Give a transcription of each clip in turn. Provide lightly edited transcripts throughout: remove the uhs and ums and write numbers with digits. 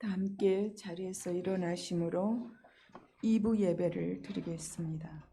다 함께 자리에서 일어나심으로 2부 예배를 드리겠습니다.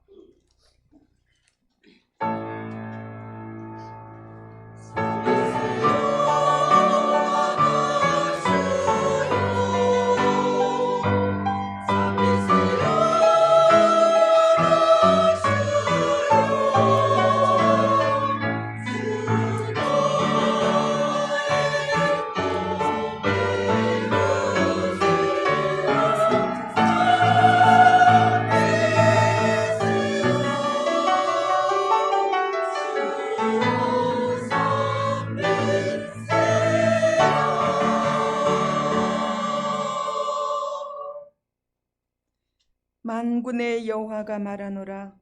만군의 여호와가 말하노라.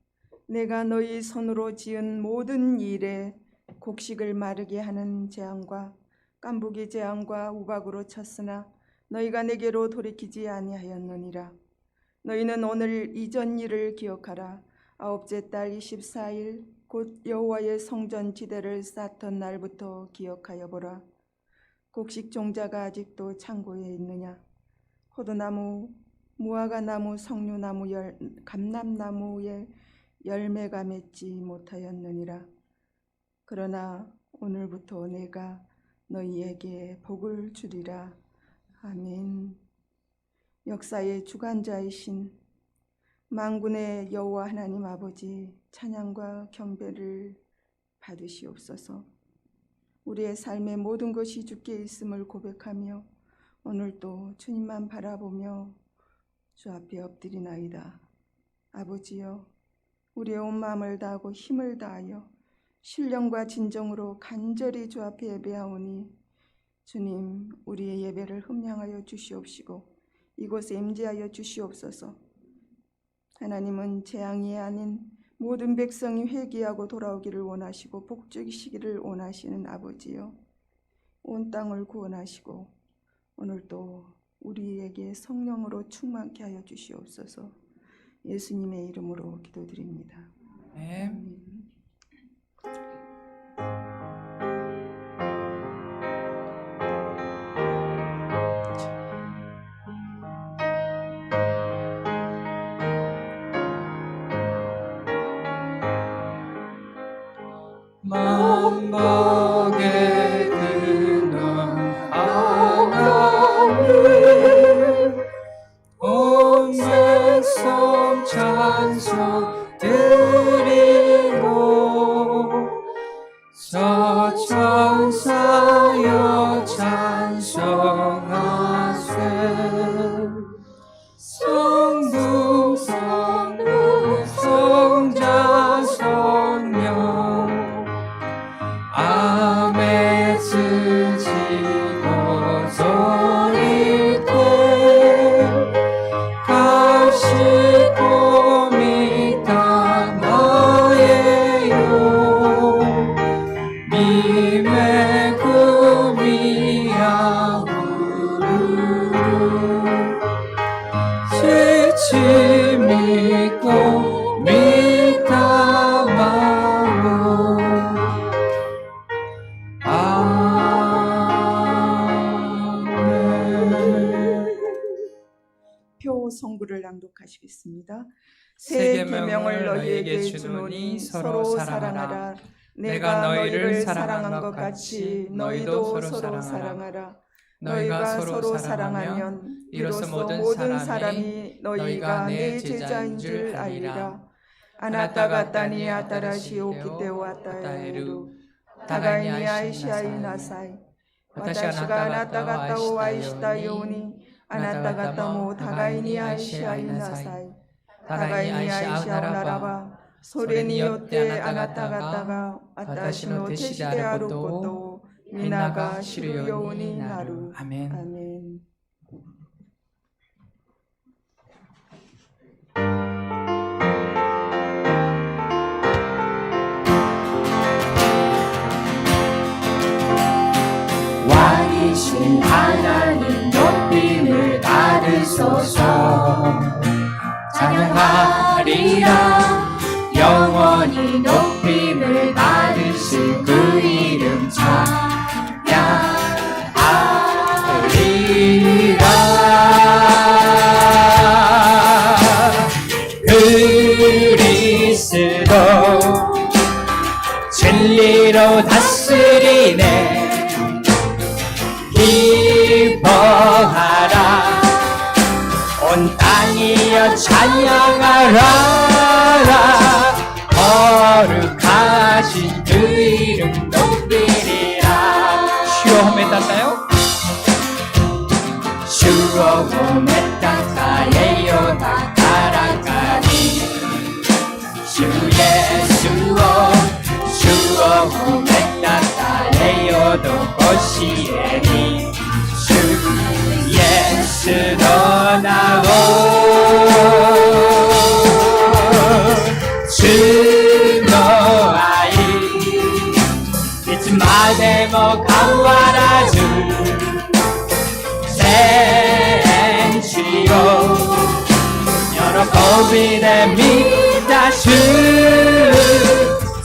내가 너희 손으로 지은 모든 일에 곡식을 마르게 하는 재앙과 깐부기 재앙과 우박으로 쳤으나 너희가 내게로 돌이키지 아니하였느니라. 너희는 오늘 이전 일을 기억하라. 아홉째 달 24일 곧 여호와의 성전 지대를 쌓던 날부터 기억하여 보라. 곡식 종자가 아직도 창고에 있느냐? 포도나무, 무화과나무, 석류나무, 감람나무에 열매가 맺지 못하였느니라. 그러나 오늘부터 내가 너희에게 복을 주리라. 아멘. 역사의 주관자이신 만군의 여호와 하나님 아버지, 찬양과 경배를 받으시옵소서. 우리의 삶의 모든 것이 주께 있음을 고백하며 오늘도 주님만 바라보며 주 앞에 엎드리나이다. 아버지여, 우리의 온 마음을 다하고 힘을 다하여 신령과 진정으로 간절히 주 앞에 예배하오니 주님, 우리의 예배를 흠양하여 주시옵시고 이곳에 임재하여 주시옵소서. 하나님은 재앙이 아닌 모든 백성이 회개하고 돌아오기를 원하시고 복주시기를 원하시는 아버지여, 온 땅을 구원하시고 오늘도 우리에게 성령으로 충만케 하여 주시옵소서. 예수님의 이름으로 기도드립니다. 아멘. 만박의 근원 하나님, 온 백성 찬송 드리고 서천사여 찬송하세. 성부 성부 성자 성령 아멘 스치고 소리때 가시고 믿다 나예요. 님의 금이야 우르르 지치 믿고 믿다 마오. 표 성구를 낭독하시겠습니다. 새 계명을 너희에게 주노니 서로 사랑하라. 내가 너희를 사랑한 것 같이 너희도 서로 사랑하라. 너희가 서로 사랑하면 이로써 모든 사람이 너희가 내 제자인 줄 알리라. 아나타가타니 아타라시 오키테오 아타에루 다가이니 아이시아이 나사이 와타시가 아나타가타오 아이시타 요니 아나타가타모 다가이니 아이시아이 나사이 다가이니 아이시아오 나라바 소레니 요테 아나타가타가 와타시노 테시데 아루코토 미나가 시루요니 나루. 아멘. 아멘. 왕이신 하나님 높임을 받으소서. 찬양하리라. 영원히 높임을 받으신 그 이름 찬양하리라. 진리로 다스리네. 기뻐하라 온 땅이여 찬양하라. 거룩하신 그 이름 높이리라. 슈어홈에 땄나요? 슈어홈에 땄다예요 다가라가니. 주 예수오 슈어홈에 땄다예요 도고시에니. 주 예수도 나오 주노아이 잊지 마데모 가와라주 센치오 여러 고비데 미다주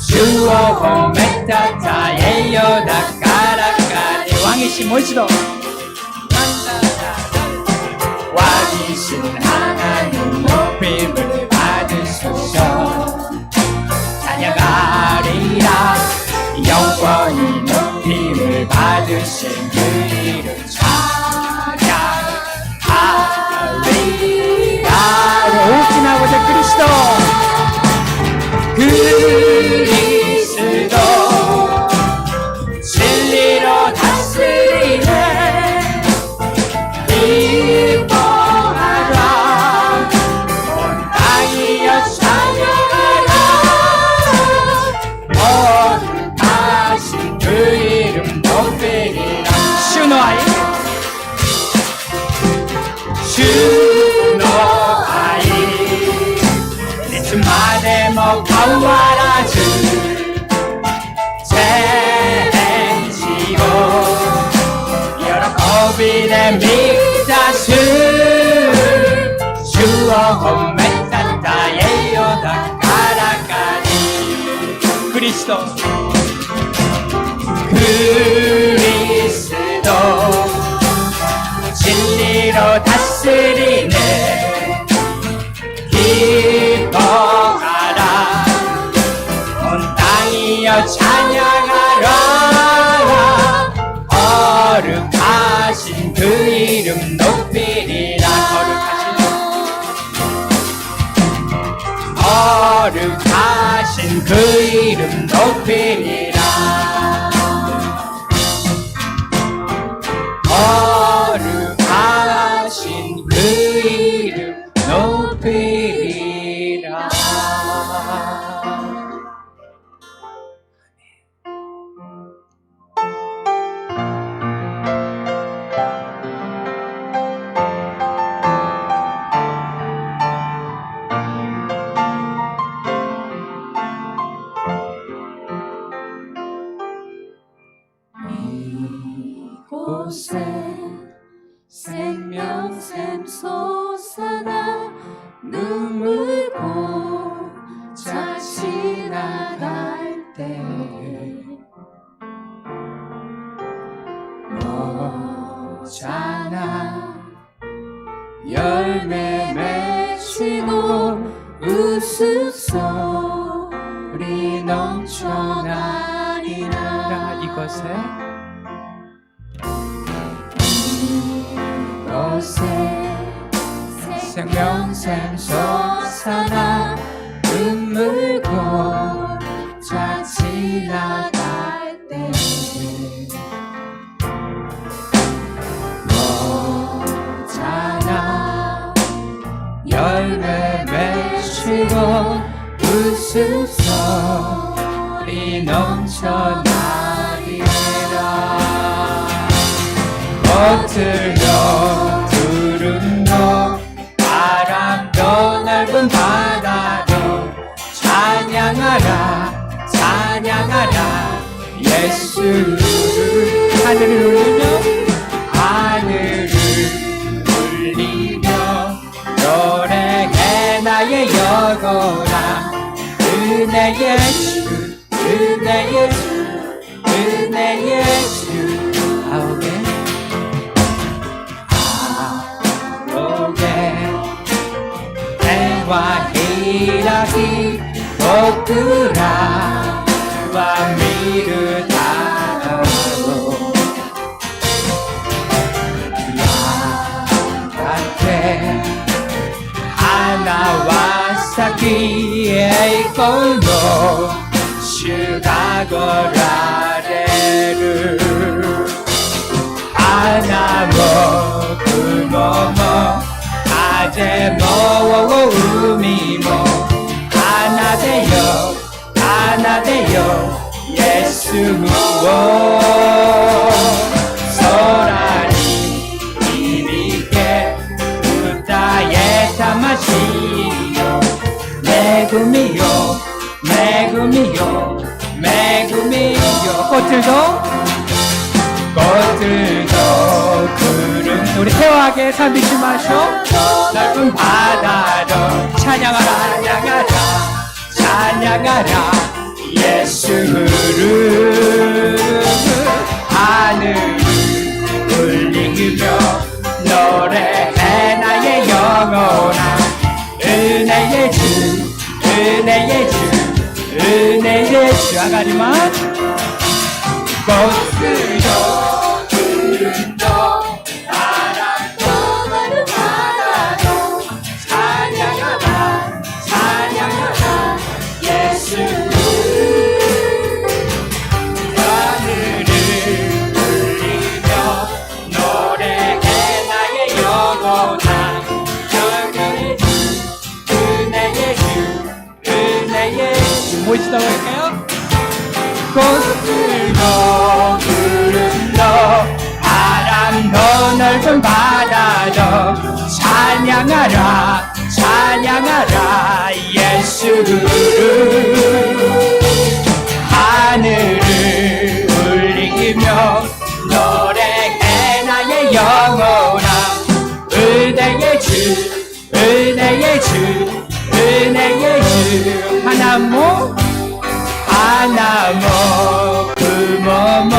주오 홈메타타예요 다가라까니. 왕이신 모시도 왕이신 하나님 높임을 받으소서. 찬양하리라 영원히 높임을 받으신 그 이름 찬양하리라. 오픈하고자 그리스도 그리스도 진리로 다스리네. 기뻐하라 온 땅이여 찬양하라. 거룩하신 그 이름 높이리라. 슈노아이 슈노아이 잊지 마데모 가와라주 젠지고 여러 고비네 미다수 주어홈에 땄다예요 다가라까니. 그리스도 그리스도 진리로 다스리네. 기뻐하라 온 땅이여 찬양하라. 거룩하신 그 이름 높이리라. 거룩하신 그 이름 높이리라. 거룩하신 그 이름 높이리라. 이곳에 생명샘 솟아나 눈물고 자 지나갈 때 너잖아 열매 맺히고 웃음소리 넘쳐나리라. 이곳에 생명샘 솟아나 눈물고 자 지나갈 때 너잖아 열매 맺히고 웃음소리 넘쳐나리라. 겉들여 구름도 바람도 넓은 바다도 찬양하라 찬양하라 예수를. 하늘을 울리며 하늘을 울리며 노래해 나의 영혼아. 은혜 예수 은혜 예수 은혜 예수. 아오게 해와 희락이 복들아 주와 미르다고 나한테 하나와 사기에 걸로 슈가거라레를 하나모 그모모 아제모 우미모 하나 되어 예수무오 소라니 이비게 우다에 타마시요 매구미요 꽃들도 구름 우리 태화하게 삼비지 마쇼 넓은 바다로 찬양하라 예수를 하늘을 울리며 노래해 나의 영혼아 은혜의 주 아가리만 꽃들도 구름도 바람도 넓은 바다도 찬양하라 예수를 하늘을 울리며 노래해 나의 영혼아 은혜의 주 모시다 볼까요? 꽃들도 구름도 바람도 넓은 바다도 찬양하라 예수를 하늘을 울리며 노래해 나의 영혼아 은혜의 주 하나모 그모모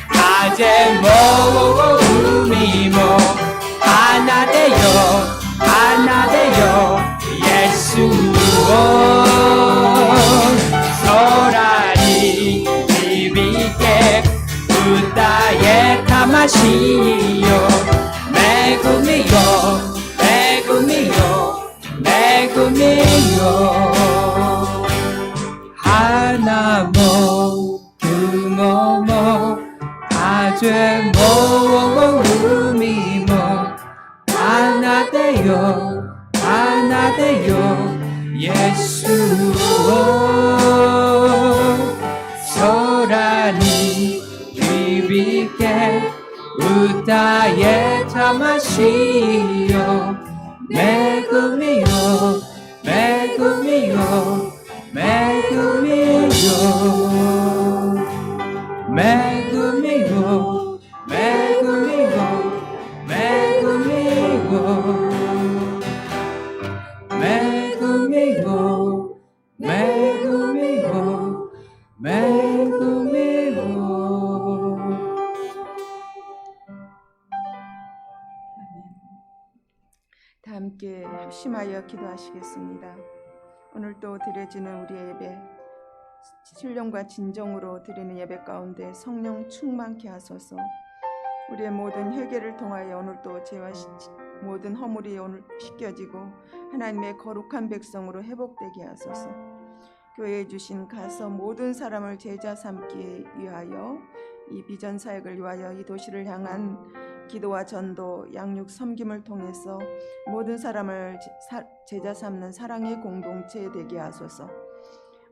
아제모 우미모 하나 되어 예수오 소라니 비비게 우다에 타마시요 매구미요 하나모 그모모 아제모 우미모 하나 되어 예수오 소라니 비비게 우다에 타마시요 매구미요 다 함께 합심하여 기도하시겠습니다. 오늘 또 드려지는 우리의 예배 신령과 진정으로 드리는 예배 가운데 성령 충만케 하소서. 우리의 모든 회개를 통하여 오늘 또 죄와 모든 허물이 오늘 씻겨지고 하나님의 거룩한 백성으로 회복되게 하소서. 교회에 주신 가서 모든 사람을 제자 삼기 위하여 이 비전 사역을 위하여 이 도시를 향한 기도와 전도, 양육, 섬김을 통해서 모든 사람을 제자 삼는 사랑의 공동체 되게 하소서.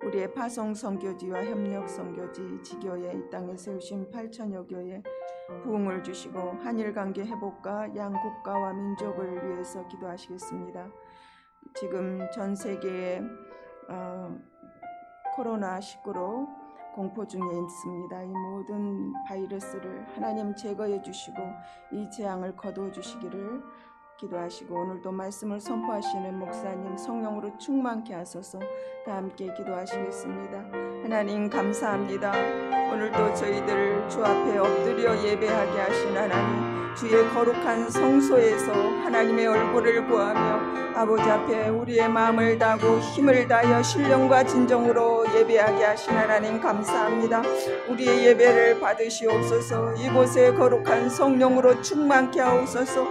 우리의 파송 선교지와 협력 선교지 지교회 이 땅에 세우신 8천여 교회 부흥을 주시고 한일 관계 회복과 양국가와 민족을 위해서 기도하시겠습니다. 지금 전 세계에 코로나19로 공포 중에 있습니다. 이 모든 바이러스를 하나님 제거해 주시고 이 재앙을 거두어 주시기를 기도하시고 오늘도 말씀을 선포하시는 목사님 성령으로 충만케 하소서. 다 함께 기도하시겠습니다. 하나님 감사합니다. 오늘도 저희들 주 앞에 엎드려 예배하게 하신 하나님, 주의 거룩한 성소에서 하나님의 얼굴을 구하며 아버지 앞에 우리의 마음을 다하고 힘을 다하여 신령과 진정으로 예배하게 하신 하나님 감사합니다. 우리의 예배를 받으시옵소서. 이곳에 거룩한 성령으로 충만케 하옵소서.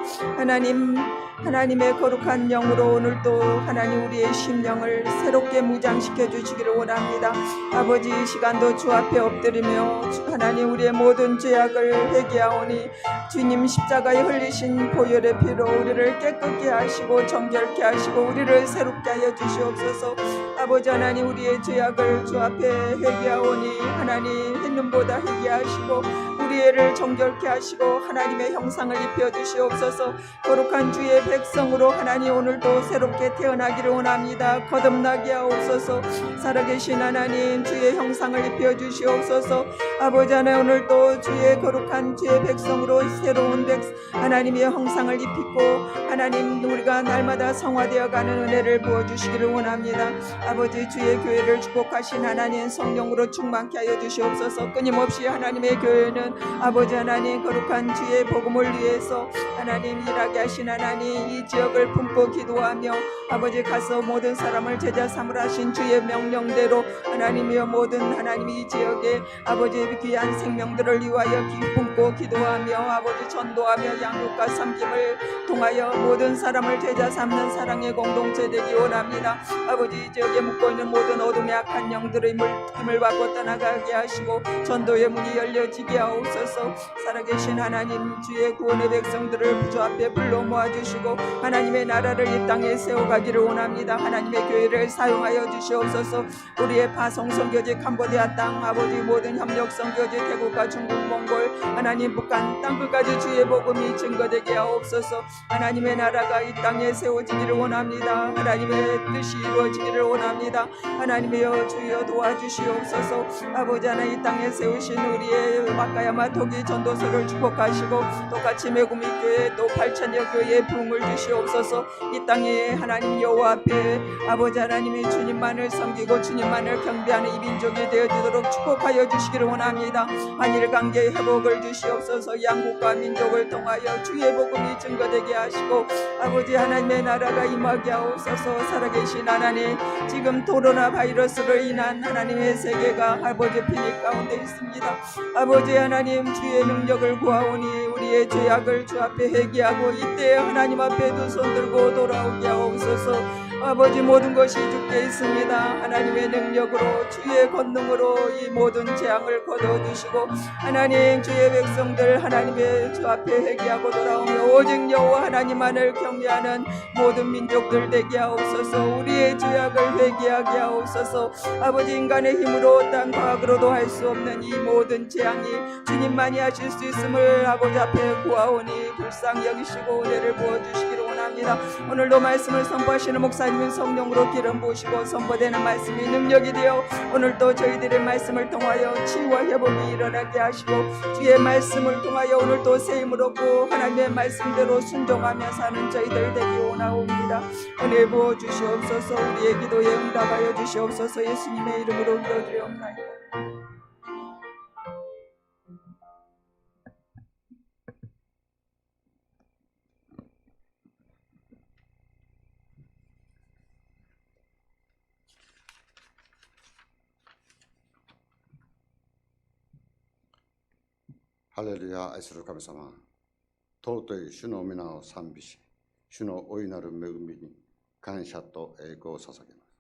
하나님의 거룩한 영으로 오늘도 하나님 우리의 심령을 새롭게 무장시켜 주시기를 원합니다. 아버지 이 시간도 주 앞에 엎드리며 하나님 우리의 모든 죄악을 회개하오니 주님 십자가에 흘리신 보혈의 피로 우리를 깨끗게 하시고 정결케 하시고 우리를 새롭게 하여 주시옵소서. 아버지 하나님 우리의 죄악을 주 앞에 회개하오니 하나님 흰눈보다 회개하시고 우리를 정결케 하시고 하나님의 형상을 입혀 주시옵소서. 거룩한 주의 백성으로 하나님 오늘도 새롭게 태어나기를 원합니다. 거듭나게 하옵소서. 살아계신 하나님 주의 형상을 입혀 주시옵소서. 아버지 하나님 오늘도 주의 거룩한 주의 백성으로 새로운 하나님의 형상을 입히고 하나님 우리가 날마다 성화되어 가는 은혜를 부어주시기를 원합니다. 아버지 주의 교회를 축복하신 하나님 성령으로 충만케 하여 주시옵소서. 끊임없이 하나님의 교회는 아버지 하나님 거룩한 주의 복음을 위해서 하나님 일하게 하신 하나님 이 지역을 품고 기도하며 아버지 가서 모든 사람을 제자 삼으라 하신 주의 명령대로 하나님이여 모든 하나님 이 지역에 아버지 귀한 생명들을 위하여 품고 기도하며 아버지 전도하며 양육과 섬김을 통하여 모든 사람을 제자 삼는 사랑의 공동체 되기 원합니다. 아버지 이 지역에 묵고 있는 모든 어둠의 악한 영들의 힘을 받고 떠나가게 하시고 전도의 문이 열려지게 하옵소서. 살아계신 하나님 주의 구원의 백성들을 주 앞에 불러 모아주시고 하나님의 나라를 이 땅에 세워가기를 원합니다. 하나님의 교회를 사용하여 주시옵소서. 우리의 파송 선교지 캄보디아 땅 아버지 모든 협력 선교지 태국과 중국 몽골 하나님 북한 땅끝까지 주의 복음이 증거되게 하옵소서. 하나님의 나라가 이 땅에 세워지기를 원합니다. 하나님의 뜻이 이루어지기를 원합니다. 하나님의 주여 도와주시옵소서. 아버지 하나님 이 땅에 세우신 우리의 마카야마 토기 전도서를 축복하시고 똑같이 메구미 교회 또 8천여 교회에 부흥을 주시옵소서. 이 땅에 하나님 여호와 앞에 아버지 하나님이 주님만을 섬기고 주님만을 경배하는 이 민족이 되어지도록 축복하여 주시기를 원합니다. 한일 관계의 회복을 주시옵소서. 양국과 민족을 통하여 주의 복음이 증거되게 하시고 아버지 하나님의 나라가 임하게 하옵소서. 살아계신 하나님 지금 코로나 바이러스로 인한 하나님의 세계가 아버지 피닉 가운데 있습니다. 아버지 하나님 주의 능력을 구하오니 우리의 죄악을 주 앞에 회개하고 이때 하나님 앞에 두 손 들고 돌아오게 하옵소서. 아버지 모든 것이 주께 있습니다. 하나님의 능력으로 주의 권능으로 이 모든 재앙을 거둬주시고 하나님 주의 백성들 하나님의 주 앞에 회개하고 돌아오며 오직 여호와 하나님만을 경외하는 모든 민족들 되게 하옵소서. 우리의 죄악을 회개하게 하옵소서. 아버지 인간의 힘으로 땅 과학으로도 할 수 없는 이 모든 재앙이 주님만이 하실 수 있음을 아버지 앞에 구하오니 불쌍히 여기시고 은혜를 부어주시기를 원합니다. 오늘도 말씀을 선포하시는 목사님은 성령으로 기름 부으시고 선포되는 말씀이 능력이 되어 오늘도 저희들의 말씀을 통하여 치유와 회복이 일어나게 하시고 주의 말씀을 통하여 오늘도 새 힘을 얻고 하나님의 말씀대로 순종하며 사는 저희들 되기 원하옵니다. 은혜 부어 주시옵소서. 우리의 기도에 응답하여 주시옵소서. 예수님의 이름으로 기도드리옵나이다. 할렐루야.愛する神様、尊い主の皆を賛美し、主の大いなる恵みに感謝と栄光を捧げます。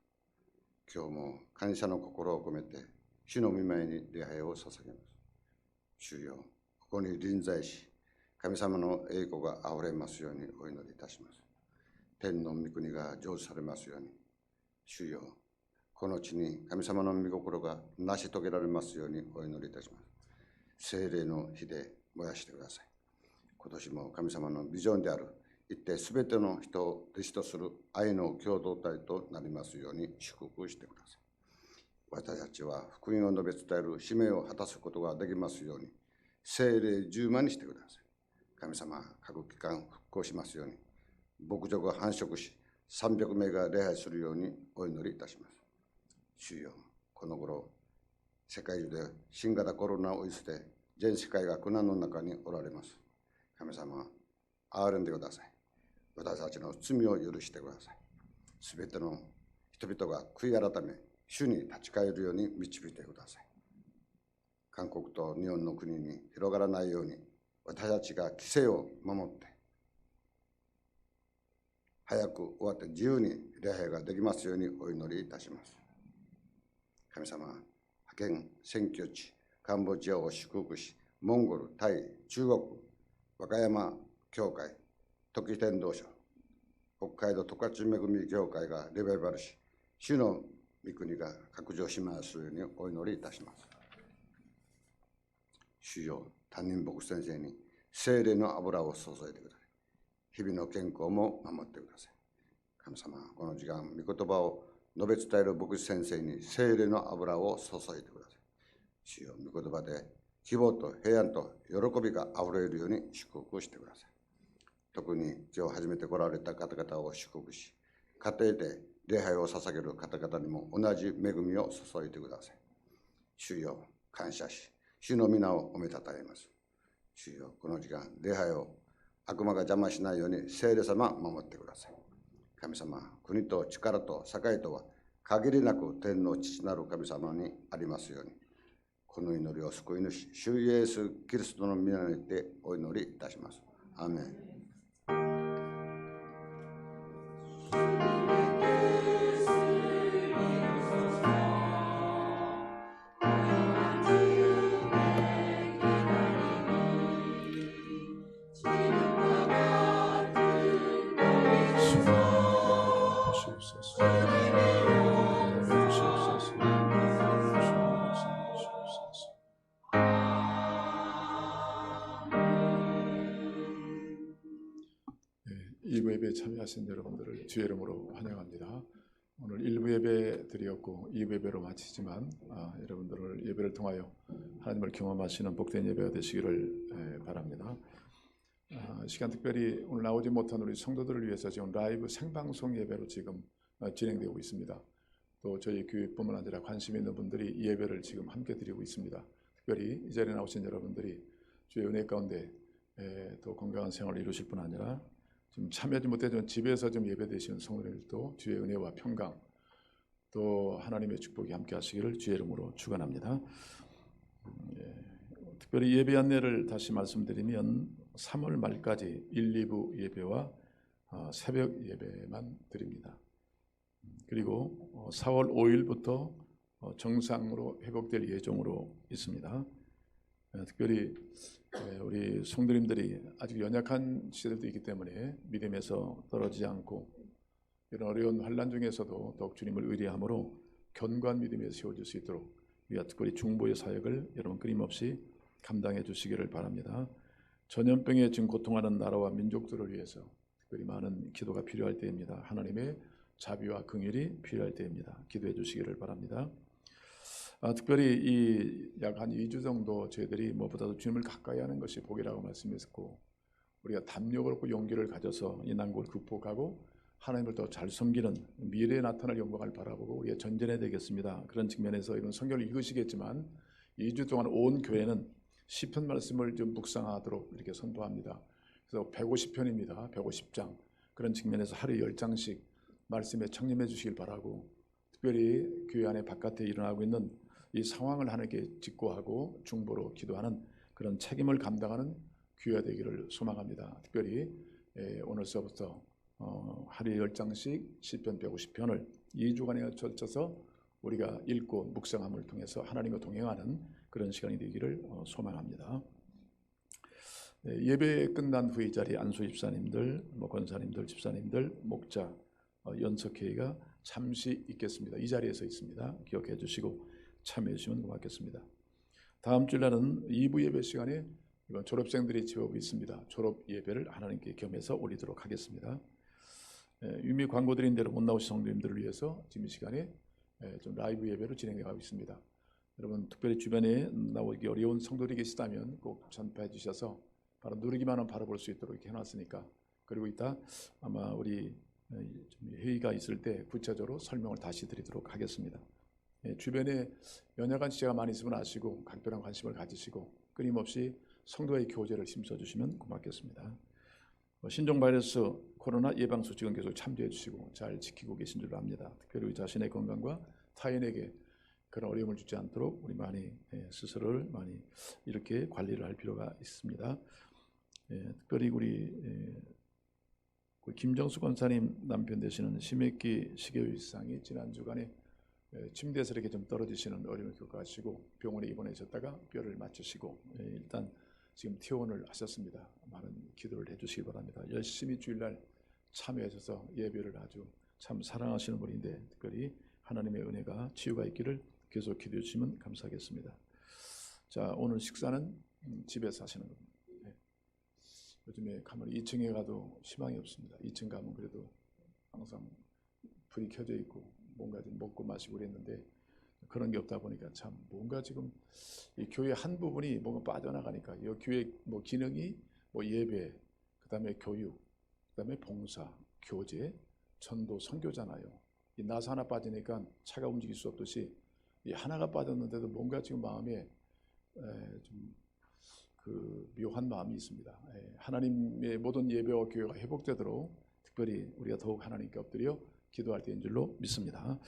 今日も感謝の心を込めて主の御前に礼拝を捧げます。主よ、ここに臨在し、神様の栄光があふれますようにお祈りいたします。天の御国が成就されますように、主よ、この地に神様の御心が成し遂げられますようにお祈りいたします。聖霊の火で燃やしてください。今年も神様のビジョンである一体すべての人を弟子とする愛の共同体となりますように祝福してください。私たちは福音を述べ伝える使命を果たすことができますように聖霊充満にしてください。神様、各機関復興しますように牧場が繁殖し300名が礼拝するようにお祈りいたします。主よ、この頃世界中で新型コロナウイルスで全世界が苦難の中におられます。神様、憐れんでください。私たちの罪を許してください。すべての人々が悔い改め、主に立ち返るように導いてください。韓国と日本の国に広がらないように、私たちが規制を守って、早く終わって自由に礼拝ができますようにお祈りいたします。神様、覇権、選挙地、カンボジアを祝福し、モンゴル、タイ、中国、和歌山教会、時天道所、北海道十勝恵み教会がリバイバルし、主の御国が拡張しますようにお祈りいたします。主よ、担任牧師先生に聖霊の油を注いでください。日々の健康も守ってください。神様、この時間、御言葉を述べ伝える牧師先生に聖霊の油を注いでください。主よ、御言葉で希望と平安と喜びがあふれるように祝福してください。特に今日初めて来られた方々を祝福し、家庭で礼拝を捧げる方々にも同じ恵みを注いでください。主よ、感謝し、主の皆をおめたたえます。主よ、この時間、礼拝を悪魔が邪魔しないように聖霊様守ってください。神様、国と力と栄とは限りなく天の父なる神様にありますように、この祈りを救い主、主イエス・キリストの皆にてお祈りいたします。アーメン。일부 예배에 참여하신 여러분들을 주의 이름으로 환영합니다. 오늘 1부 예배 드렸고 2부 예배로 마치지만 여러분들을 예배를 통하여 하나님을 경험하시는 복된 예배가 되시기를 바랍니다. 시간 특별히 오늘 나오지 못한 우리 성도들을 위해서 지금 라이브 생방송 예배로 지금 진행되고 있습니다. 또 저희 교회뿐만 아니라 관심 있는 분들이 이 예배를 지금 함께 드리고 있습니다. 특별히 이 자리에 나오신 여러분들이 주의 은혜 가운데 또 건강한 생활을 이루실 뿐 아니라 좀 참여하지 못해서 집에서 좀 예배드리시는 성도들도 주의 은혜와 평강 또 하나님의 축복이 함께 하시기를 주의 이름으로 축원합니다. 특별히 예배 안내를 다시 말씀드리면 3월 말까지 1, 2부 예배와 새벽 예배만 드립니다. 그리고 4월 5일부터 정상으로 회복될 예정으로 있습니다. 특별히 우리 성도님들이 아직 연약한 시대도 있기 때문에 믿음에서 떨어지지 않고 이런 어려운 환난 중에서도 더욱 주님을 의뢰함으로 견고한 믿음에 세워질 수 있도록 우리가 특별히 중보의 사역을 여러분 끊임없이 감당해 주시기를 바랍니다. 전염병에 지금 고통하는 나라와 민족들을 위해서 특별히 많은 기도가 필요할 때입니다. 하나님의 자비와 긍휼이 필요할 때입니다. 기도해 주시기를 바랍니다. 특별히 이 약 한 2주 정도 저희들이 무엇보다도 주님을 가까이 하는 것이 복이라고 말씀했고 우리가 담력을 얻고 용기를 가져서 이 난국을 극복하고 하나님을 더 잘 섬기는 미래에 나타날 영광을 바라보고 우리가 전진해야 되겠습니다. 그런 측면에서 이런 성경을 읽으시겠지만 2주 동안 온 교회는 시편 말씀을 좀 묵상하도록 이렇게 선포합니다. 그래서 150편입니다. 150장. 그런 측면에서 하루에 10장씩 말씀에 청림해 주시길 바라고 특별히 교회 안에 바깥에 일어나고 있는 이 상황을 하나님께 직고하고 중보로 기도하는 그런 책임을 감당하는 교회가 되기를 소망합니다. 특별히 오늘서부터 하루에 10장씩 시편 150편을 2주간에 걸쳐서 우리가 읽고 묵상함을 통해서 하나님과 동행하는 그런 시간이 되기를 소망합니다. 예배 끝난 후 이 자리에 안수 집사님들, 권사님들, 집사님들, 목자, 연석회의가 잠시 있겠습니다. 이 자리에서 있습니다. 기억해 주시고 참여해 주시면 고맙겠습니다. 다음 주일날은 2부 예배 시간에 이번 졸업생들이 제법 있습니다. 졸업 예배를 하나님께 겸해서 올리도록 하겠습니다. 이미 광고 드린 대로 못 나오신 성도님들을 위해서 지금 이 시간에 좀 라이브 예배로 진행하고 있습니다. 여러분 특별히 주변에 나오기 어려운 성도들이 계시다면 꼭 전파해 주셔서 바로 누르기만 하면 바로 볼 수 있도록 이렇게 해놨으니까 그리고 이따 아마 우리 회의가 있을 때 구체적으로 설명을 다시 드리도록 하겠습니다. 주변에 연약한 지체가 많이 있으면 아시고 각별한 관심을 가지시고 끊임없이 성도의 교제를 힘써주시면 고맙겠습니다. 신종 바이러스 코로나 예방 수칙은 계속 참조해 주시고 잘 지키고 계신 줄 압니다. 특별히 우리 자신의 건강과 타인에게 그런 어려움을 주지 않도록 우리 많이 스스로를 많이 이렇게 관리를 할 필요가 있습니다. 특별히 우리 김정수 권사님 남편 되시는 심했기 식이요일상이 지난 주간에 침대에서 이렇게 좀 떨어지시는 어려움을 겪으시고 병원에 입원하셨다가 뼈를 맞추시고 일단 지금 퇴원을 하셨습니다. 많은 기도를 해주시기 바랍니다. 열심히 주일날 참여하셔서 예배를 아주 참 사랑하시는 분인데 특별히 하나님의 은혜가 치유가 있기를 계속 기도해 주시면 감사하겠습니다. 자, 오늘 식사는 집에서 하시는 겁니다. 요즘에 가면 2층에 가도 희망이 없습니다. 2층 가면 그래도 항상 불이 켜져 있고 뭔가 좀 먹고 마시고 그랬는데 그런 게 없다 보니까 참 뭔가 지금 이 교회 한 부분이 뭔가 빠져나가니까 이 교회 뭐 기능이 뭐 예배, 그다음에 교육, 그다음에 봉사, 교제, 전도, 선교잖아요. 이 나사 하나 빠지니까 차가 움직일 수 없듯이 이 하나가 빠졌는데도 뭔가 지금 마음에 좀 그 묘한 마음이 있습니다. 하나님의 모든 예배와 교회가 회복되도록 특별히 우리가 더욱 하나님께 엎드려 기도할 때인 줄로 믿습니다.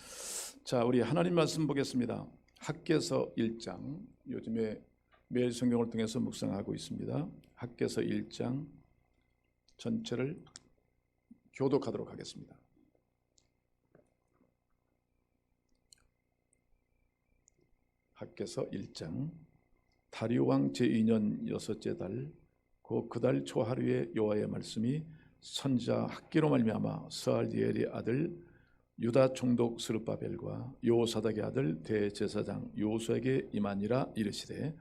자, 우리 하나님 말씀 보겠습니다. 학개서 1장, 요즘에 매일 성경을 통해서 묵상하고 있습니다. 학개서 1장 전체를 교독하도록 하겠습니다. 학개서 1장. 다리오 왕 제2년 6째 달 곧 그 달 초하루에 여호와의 말씀이 선지자 학개로 말미암아 스알디엘의 아들 유다 총독 스룹바벨과 요사닥의 아들 대제사장 요수에게 임하니라 이르시되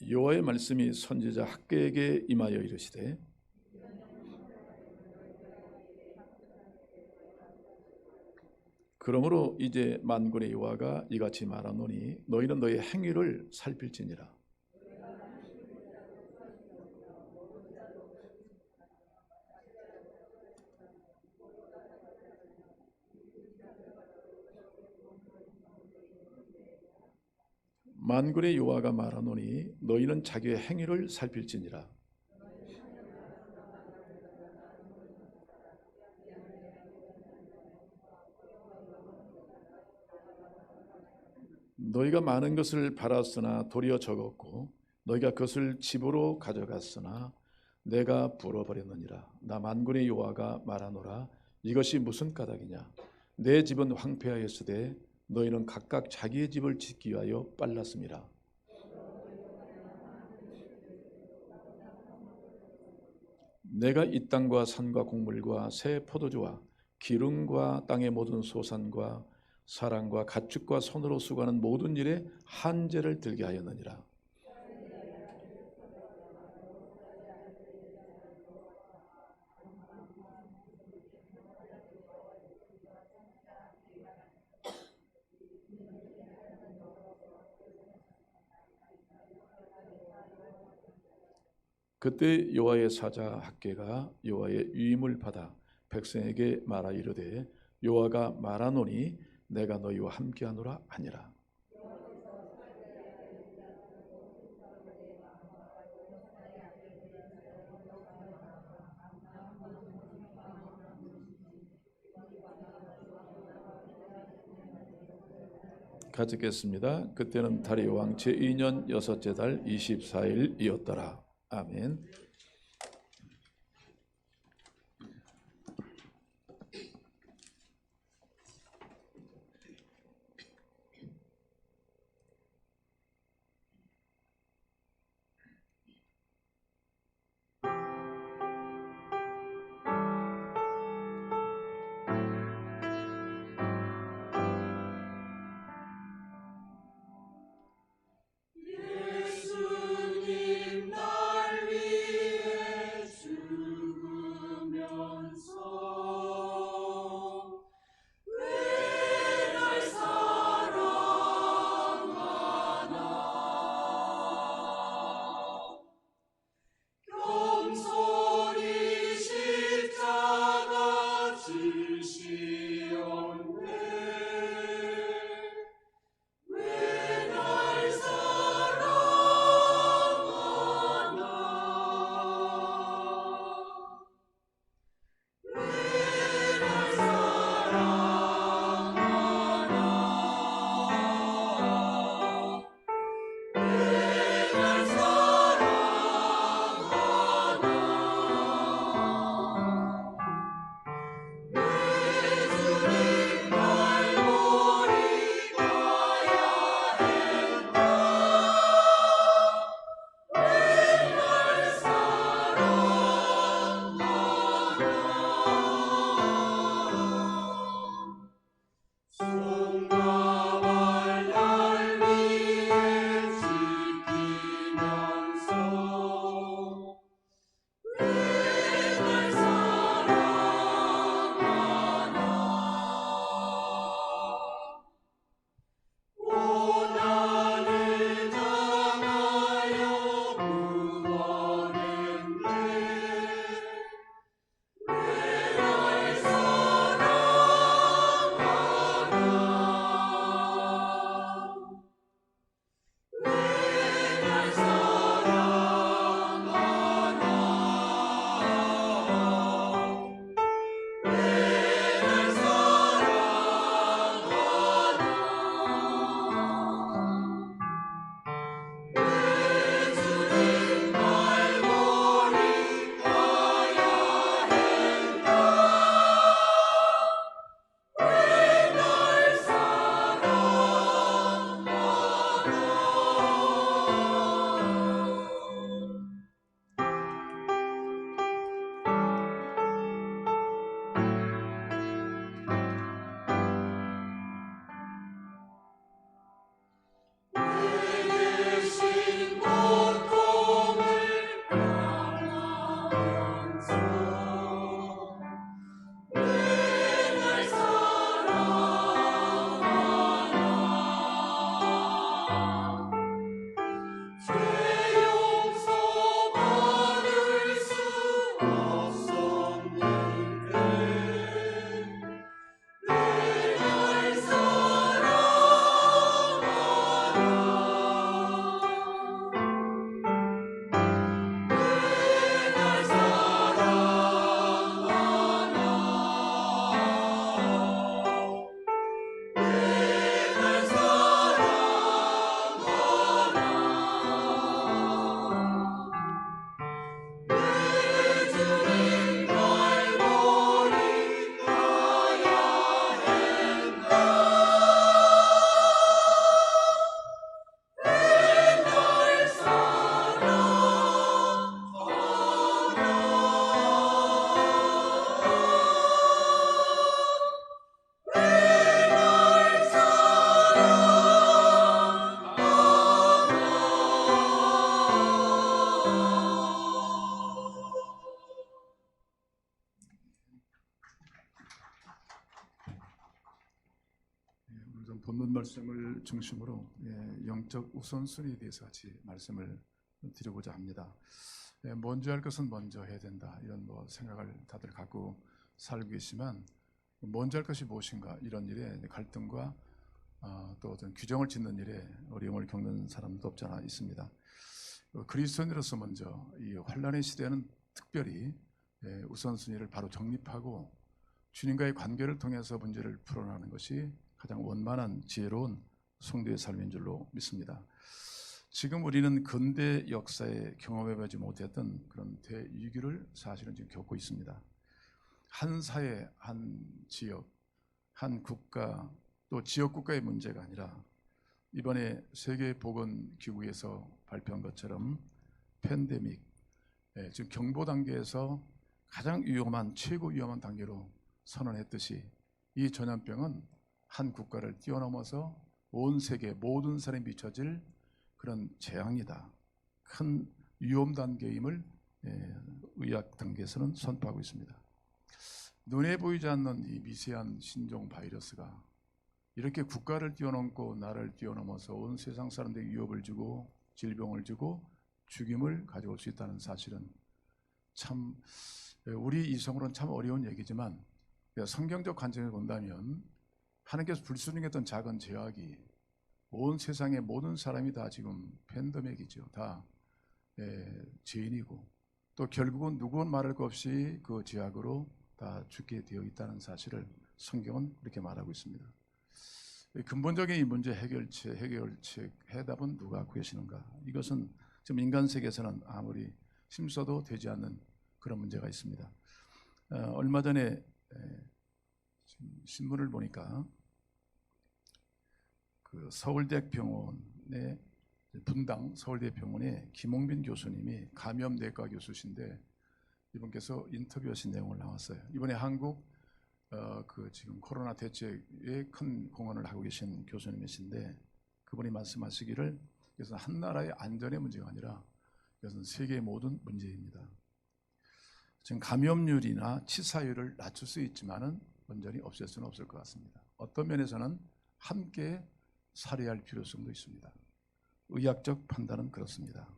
여호와의 말씀이 선지자 학개에게 임하여 이르시되 그러므로 이제 만군의 여호와가 이같이 말하노니 너희는 너희 행위를 살필지니라. 만군의 여호와가 말하노니 너희는 자기의 행위를 살필지니라. 너희가 많은 것을 팔았으나 도리어 적었고 너희가 그것을 집으로 가져갔으나 내가 불어버렸느니라. 나 만군의 여호와가 말하노라. 이것이 무슨 까닭이냐. 내 집은 황폐하였으되 너희는 각각 자기의 집을 짓기 위하여 빨랐음이라. 내가 이 땅과 산과 곡물과 새 포도주와 기름과 땅의 모든 소산과 사람과 가축과 손으로 수고하는 모든 일에 한제를 들게 하였느니라. 그때 여호와의 사자 학개가 여호와의 위임을 받아 백성에게 말하 이르되 여호와가 말하노니 내가 너희와 함께하노라 하니라. 같이 읽겠습니다. 그때는 다리오 왕 제2년 6째 달 24일이었더라. 아멘. 예수님 날 위해 말씀을 중심으로 영적 우선순위에 대해서 같이 말씀을 드리고자 합니다. 먼저 할 것은 먼저 해야 된다, 이런 생각을 다들 갖고 살고 계시지만, 먼저 할 것이 무엇인가, 이런 일에 갈등과 또 어떤 규정을 짓는 일에 어려움을 겪는 사람도 없지 않아 있습니다. 그리스도인으로서 먼저 이 환난의 시대에는 특별히 우선순위를 바로 정립하고 주님과의 관계를 통해서 문제를 풀어나가는 것이 가장 원만한 지혜로운 성도의 삶인 줄로 믿습니다. 지금 우리는 근대 역사에 경험해보지 못했던 그런 대위기를 사실은 지금 겪고 있습니다. 한 사회, 한 지역, 한 국가, 또 지역국가의 문제가 아니라 이번에 세계보건기구에서 발표한 것처럼 팬데믹, 지금 경보 단계에서 가장 위험한, 최고 위험한 단계로 선언했듯이 이 전염병은 한 국가를 뛰어넘어서 온 세계 모든 사람이 미쳐질 그런 재앙이다, 큰 위험 단계임을 의학 단계에서는 선포하고 있습니다. 눈에 보이지 않는 이 미세한 신종 바이러스가 이렇게 국가를 뛰어넘고 나라를 뛰어넘어서 온 세상 사람들에게 위협을 주고 질병을 주고 죽임을 가져올 수 있다는 사실은 참 우리 이성으로는 참 어려운 얘기지만 성경적 관점에서 본다면 하나님께서 불순종했던 작은 죄악이 온 세상의 모든 사람이 다 지금 팬데믹이죠. 다 죄인이고 또 결국은 누구는 말할 것 없이 그 죄악으로 다 죽게 되어 있다는 사실을 성경은 그렇게 말하고 있습니다. 근본적인 이 문제 해결책 해답은 누가 구하시는가? 이것은 지금 인간 세계에서는 아무리 힘써도 되지 않는 그런 문제가 있습니다. 얼마 전에 신문을 보니까 그 서울대병원의 분당 서울대병원의 김홍빈 교수님이 감염내과 교수신데 이분께서 인터뷰하신 내용을 나왔어요. 이번에 한국 그 지금 코로나 대책에 큰 공헌을 하고 계신 교수님이신데 그분이 말씀하시기를 이것은 한 나라의 안전의 문제가 아니라 이것은 세계의 모든 문제입니다. 지금 감염률이나 치사율을 낮출 수 있지만은 완전히 없앨 수는 없을 것 같습니다. 어떤 면에서는 함께 살해할 필요성도 있습니다. 의학적 판단은 그렇습니다.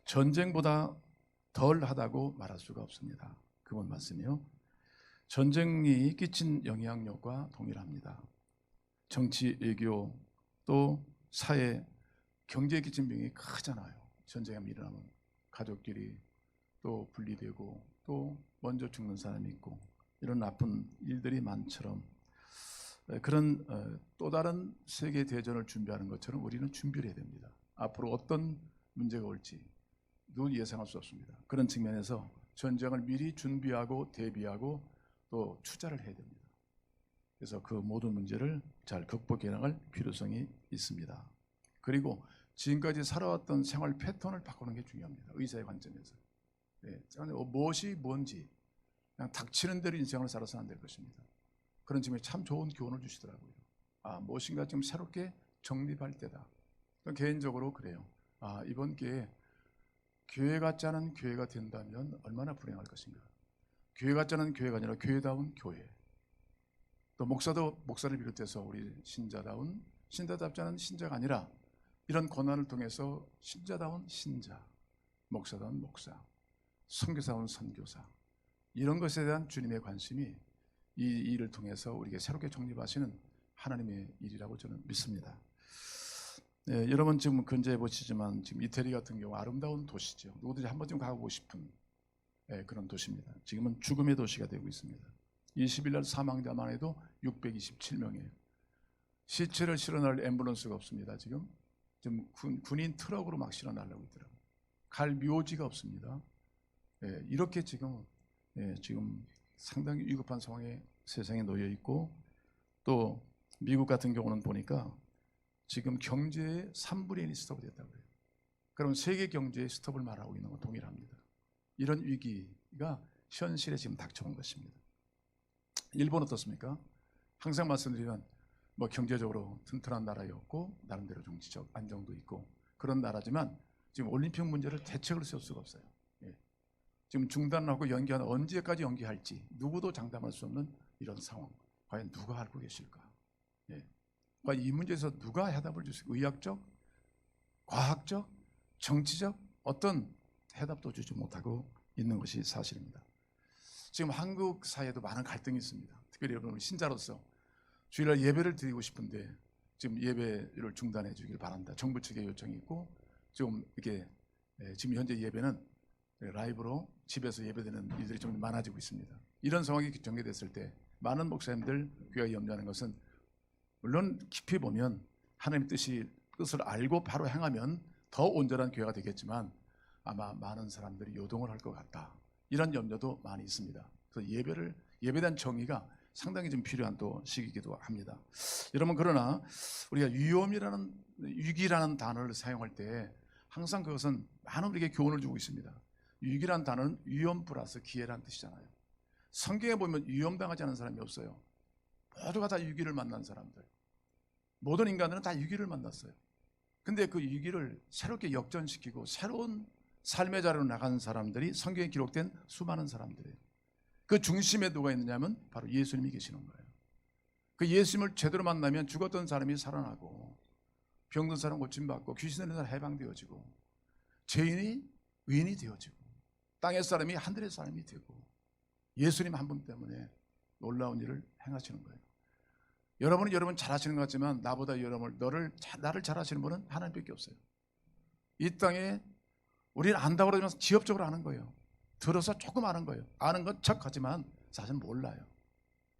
전쟁보다 덜하다고 말할 수가 없습니다. 그분 말씀이요. 전쟁이 끼친 영향력과 동일합니다. 정치, 외교, 또 사회, 경제에 끼친 병이 크잖아요. 전쟁이 일어나면 가족끼리 또 분리되고 또 먼저 죽는 사람이 있고 이런 나쁜 일들이 많처럼 그런 또 다른 세계 대전을 준비하는 것처럼 우리는 준비를 해야 됩니다. 앞으로 어떤 문제가 올지 누구 예상할 수 없습니다. 그런 측면에서 전쟁을 미리 준비하고 대비하고 또 투자를 해야 됩니다. 그래서 그 모든 문제를 잘 극복해 나갈 필요성이 있습니다. 그리고 지금까지 살아왔던 생활 패턴을 바꾸는 게 중요합니다. 의사의 관점에서. 무엇이 뭔지 그냥 닥치는 대로 인생을 살아서 안 될 것입니다. 그런 측면에 참 좋은 교훈을 주시더라고요. 무엇인가 좀 새롭게 정립할 때다. 개인적으로 그래요. 이번 기회에 교회 같지 않은 교회가 된다면 얼마나 불행할 것인가. 교회 같지 않은 교회가 아니라 교회다운 교회. 또 목사도 목사를 비롯해서 우리 신자답지 않은 신자가 아니라 이런 고난을 통해서 신자다운 신자, 목사다운 목사, 선교사다운 선교사, 이런 것에 대한 주님의 관심이 이 일을 통해서 우리에게 새롭게 정립하시는 하나님의 일이라고 저는 믿습니다. 여러분 지금 근처에 보시지만 지금 이태리 같은 경우 아름다운 도시죠. 누구든지 한 번쯤 가보고 싶은 그런 도시입니다. 지금은 죽음의 도시가 되고 있습니다. 20일 날 사망자만 해도 627명이에요. 시체를 실어날 앰뷸런스가 없습니다. 지금 군인 트럭으로 막 실어나려고 있더라고요. 갈 묘지가 없습니다. 이렇게 지금 상당히 위급한 상황에 세상에 놓여 있고 또 미국 같은 경우는 보니까 지금 경제의 3분의 1이 스톱이 됐다고 해요. 그럼 세계 경제의 스톱을 말하고 있는 건 동일합니다. 이런 위기가 현실에 지금 닥쳐온 것입니다. 일본 어떻습니까? 항상 말씀드리면 경제적으로 튼튼한 나라였고 나름대로 정치적 안정도 있고 그런 나라지만 지금 올림픽 문제를 대책을 세울 수가 없어요. 지금 중단하고 연기하는 언제까지 연기할지 누구도 장담할 수 없는 이런 상황. 과연 누가 알고 계실까? 이 문제에서 누가 해답을 줄 수 있고 의학적, 과학적, 정치적 어떤 해답도 주지 못하고 있는 것이 사실입니다. 지금 한국 사회에도 많은 갈등이 있습니다. 특별히 여러분 신자로서 주일날 예배를 드리고 싶은데 지금 예배를 중단해 주길 바랍니다. 정부 측의 요청이 있고 좀 이렇게 지금 현재 예배는 라이브로 집에서 예배드리는 일들이 좀 많아지고 있습니다. 이런 상황이 전개됐을 때 많은 목사님들 교회가 염려하는 것은 물론 깊이 보면 하나님의 뜻을 알고 바로 행하면 더 온전한 교회가 되겠지만 아마 많은 사람들이 요동을 할 것 같다. 이런 염려도 많이 있습니다. 그래서 예배에 대한 정의가 상당히 좀 필요한 또 시기이기도 합니다. 여러분 그러나 우리가 위기라는 단어를 사용할 때 항상 그것은 많은 우리에게 교훈을 주고 있습니다. 위기라는 단어는 위험 플러스 기회라는 뜻이잖아요. 성경에 보면 위험당하지 않은 사람이 없어요. 모두가 다 위기를 만난 사람들. 모든 인간들은 다 위기를 만났어요. 근데 그 위기를 새롭게 역전시키고 새로운 삶의 자리로 나간 사람들이 성경에 기록된 수많은 사람들이에요. 그 중심에 누가 있느냐면 바로 예수님이 계시는 거예요. 그 예수님을 제대로 만나면 죽었던 사람이 살아나고 병든 사람 고침받고 귀신 들린 사람 해방되어지고 죄인이 의인이 되어지고 땅의 사람이 하늘의 사람이 되고 예수님 한 분 때문에 놀라운 일을 행하시는 거예요. 여러분은 여러분 잘하시는 것 같지만 나보다 나를 잘하시는 분은 하나님밖에 없어요. 이 땅에 우리는 안다고 그러면서 지엽적으로 아는 거예요. 들어서 조금 아는 거예요. 아는 건 척하지만 사실 몰라요.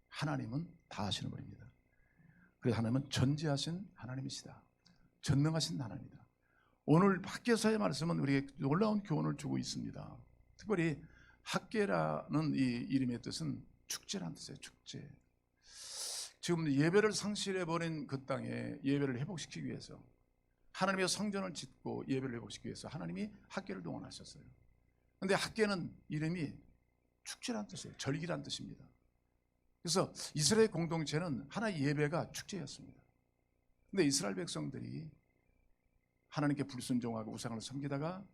하나님은 다 아시는 분입니다. 그래서 하나님은 전지하신 하나님이시다. 전능하신 하나님이다. 오늘 학개서의 말씀은 우리에게 놀라운 교훈을 주고 있습니다. 특별히 학개라는 이 이름의 뜻은 축제라는 뜻이에요. 축제. 지금 예배를 상실해버린 그 땅에 예배를 회복시키기 위해서 하나님의 성전을 짓고 예배를 회복시키기 위해서 하나님이 학개를 동원하셨어요. 그런데 학개는 이름이 축제라는 뜻이에요. 절기라는 뜻입니다. 그래서 이스라엘 공동체는 하나의 예배가 축제였습니다. 그런데 이스라엘 백성들이 하나님께 불순종하고 우상을 섬기다가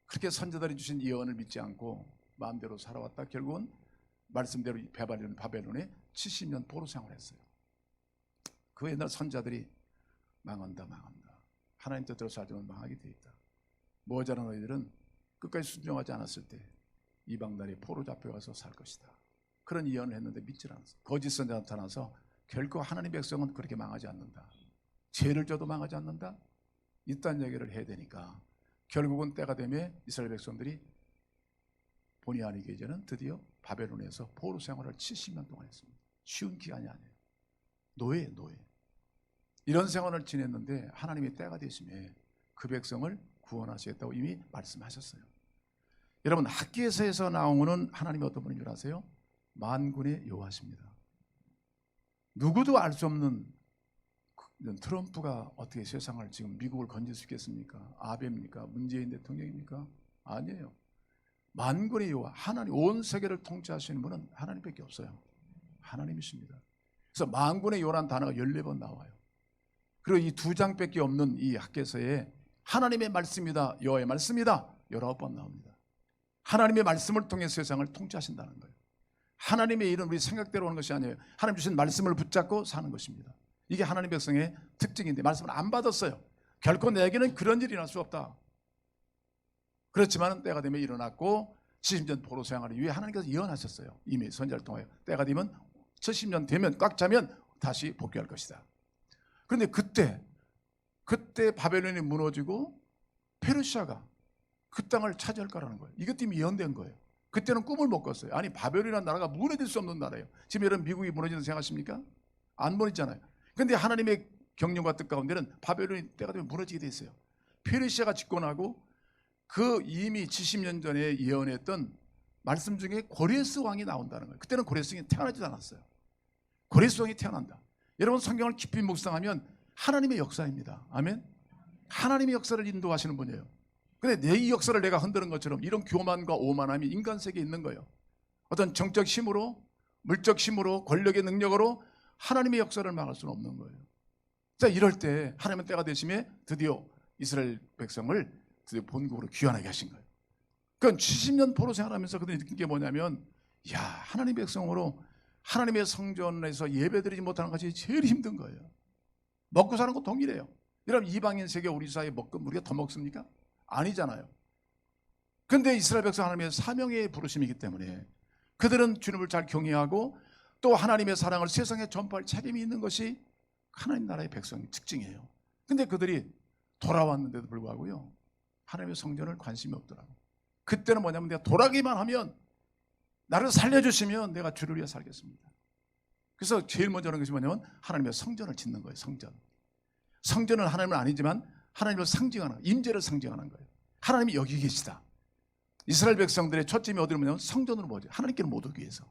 그렇게 선지자들이 주신 예언을 믿지 않고 마음대로 살아왔다 결국은 말씀대로 바벨론에 70년 포로 생활을 했어요. 그 옛날 선지자들이 망한다. 하나님 뜻대로 살지 않으면 망하게 돼 있다. 모자란 너희들은 끝까지 순종하지 않았을 때 이방 나라에 포로 잡혀가서 살 것이다. 그런 예언을 했는데 믿질 않았어요. 거짓 선지자 나타나서 결코 하나님 백성은 그렇게 망하지 않는다. 죄를 져도 망하지 않는다. 이딴 얘기를 해야 되니까 결국은 때가 되면 이스라엘 백성들이 본의 아니게 이제는 드디어 바벨론에서 포로 생활을 70년 동안 했습니다. 쉬운 기간이 아니에요. 노예. 이런 생활을 지냈는데 하나님의 때가 되심에 그 백성을 구원하시겠다고 이미 말씀하셨어요. 여러분 학개서에서 나오는 하나님이 어떤 분인 줄 아세요? 만군의 여호와십니다. 누구도 알 수 없는 트럼프가 어떻게 세상을 지금 미국을 건질 수 있겠습니까? 아베입니까? 문재인 대통령입니까? 아니에요. 만군의 여호와 하나님, 온 세계를 통치하시는 분은 하나님밖에 없어요. 하나님이십니다. 그래서 만군의 여호와라는 단어가 14번 나와요. 그리고 이 2장밖에 없는 이 학개서에 하나님의 말씀이다, 여호와의 말씀이다 19번 나옵니다. 하나님의 말씀을 통해 세상을 통치하신다는 거예요. 하나님의 일은 우리 생각대로 하는 것이 아니에요. 하나님 주신 말씀을 붙잡고 사는 것입니다. 이게 하나님 백성의 특징인데 말씀을 안 받았어요. 결코 내게는 그런 일이 날 수 없다. 그렇지만 때가 되면 일어났고 70년 포로 생활을 위해 하나님께서 예언하셨어요. 이미 선지자를 통하여 때가 되면 70년 되면 꽉 차면 다시 복귀할 것이다. 그런데 그때 바벨론이 무너지고 페르시아가 그 땅을 차지할 거라는 거예요. 이것 때문에 예언된 거예요. 그때는 꿈을 못 꿨어요. 아니 바벨론이라는 나라가 무너질 수 없는 나라예요. 지금 여러분 미국이 무너지는 생각하십니까? 안 무너지잖아요. 그런데 하나님의 경륜과 뜻 가운데는 바벨론이 때가 되면 무너지게 돼 있어요. 페르시아가 집권하고 그 이미 70년 전에 예언했던 말씀 중에 고레스 왕이 나온다는 거예요. 그때는 고레스 왕이 태어나지도 않았어요. 고레스 왕이 태어난다. 여러분 성경을 깊이 묵상하면 하나님의 역사입니다. 아멘. 하나님의 역사를 인도하시는 분이에요. 근데 내 이 역사를 내가 흔드는 것처럼 이런 교만과 오만함이 인간 세계에 있는 거예요. 어떤 정적 힘으로, 물적 힘으로, 권력의 능력으로 하나님의 역사를 막을 수는 없는 거예요. 자, 이럴 때 하나님은 때가 되심에 드디어 이스라엘 백성을 드디어 본국으로 귀환하게 하신 거예요. 그러니까 70년 포로 생활하면서 그들이 느낀 게 뭐냐면, 야, 하나님의 백성으로 하나님의 성전에서 예배드리지 못하는 것이 제일 힘든 거예요. 먹고 사는 거 동일해요. 여러분 이방인 세계 우리 사이에 먹고 우리가 더 먹습니까? 아니잖아요. 그런데 이스라엘 백성 하나님의 사명의 부르심이기 때문에 그들은 주님을 잘 경외하고 또 하나님의 사랑을 세상에 전파할 책임이 있는 것이 하나님 나라의 백성의 특징이에요. 근데 그들이 돌아왔는데도 불구하고요, 하나님의 성전을 관심이 없더라고. 그때는 뭐냐면 내가 돌아가기만 하면, 나를 살려주시면 내가 주를 위해 살겠습니다. 그래서 제일 먼저 하는 것이 뭐냐면 하나님의 성전을 짓는 거예요. 성전은 하나님은 아니지만 하나님을 상징하는, 임재를 상징하는 거예요. 하나님이 여기 계시다. 이스라엘 백성들의 초점이 어디로 뭐냐면 성전으로 모죠. 하나님께로 못 오기 위해서.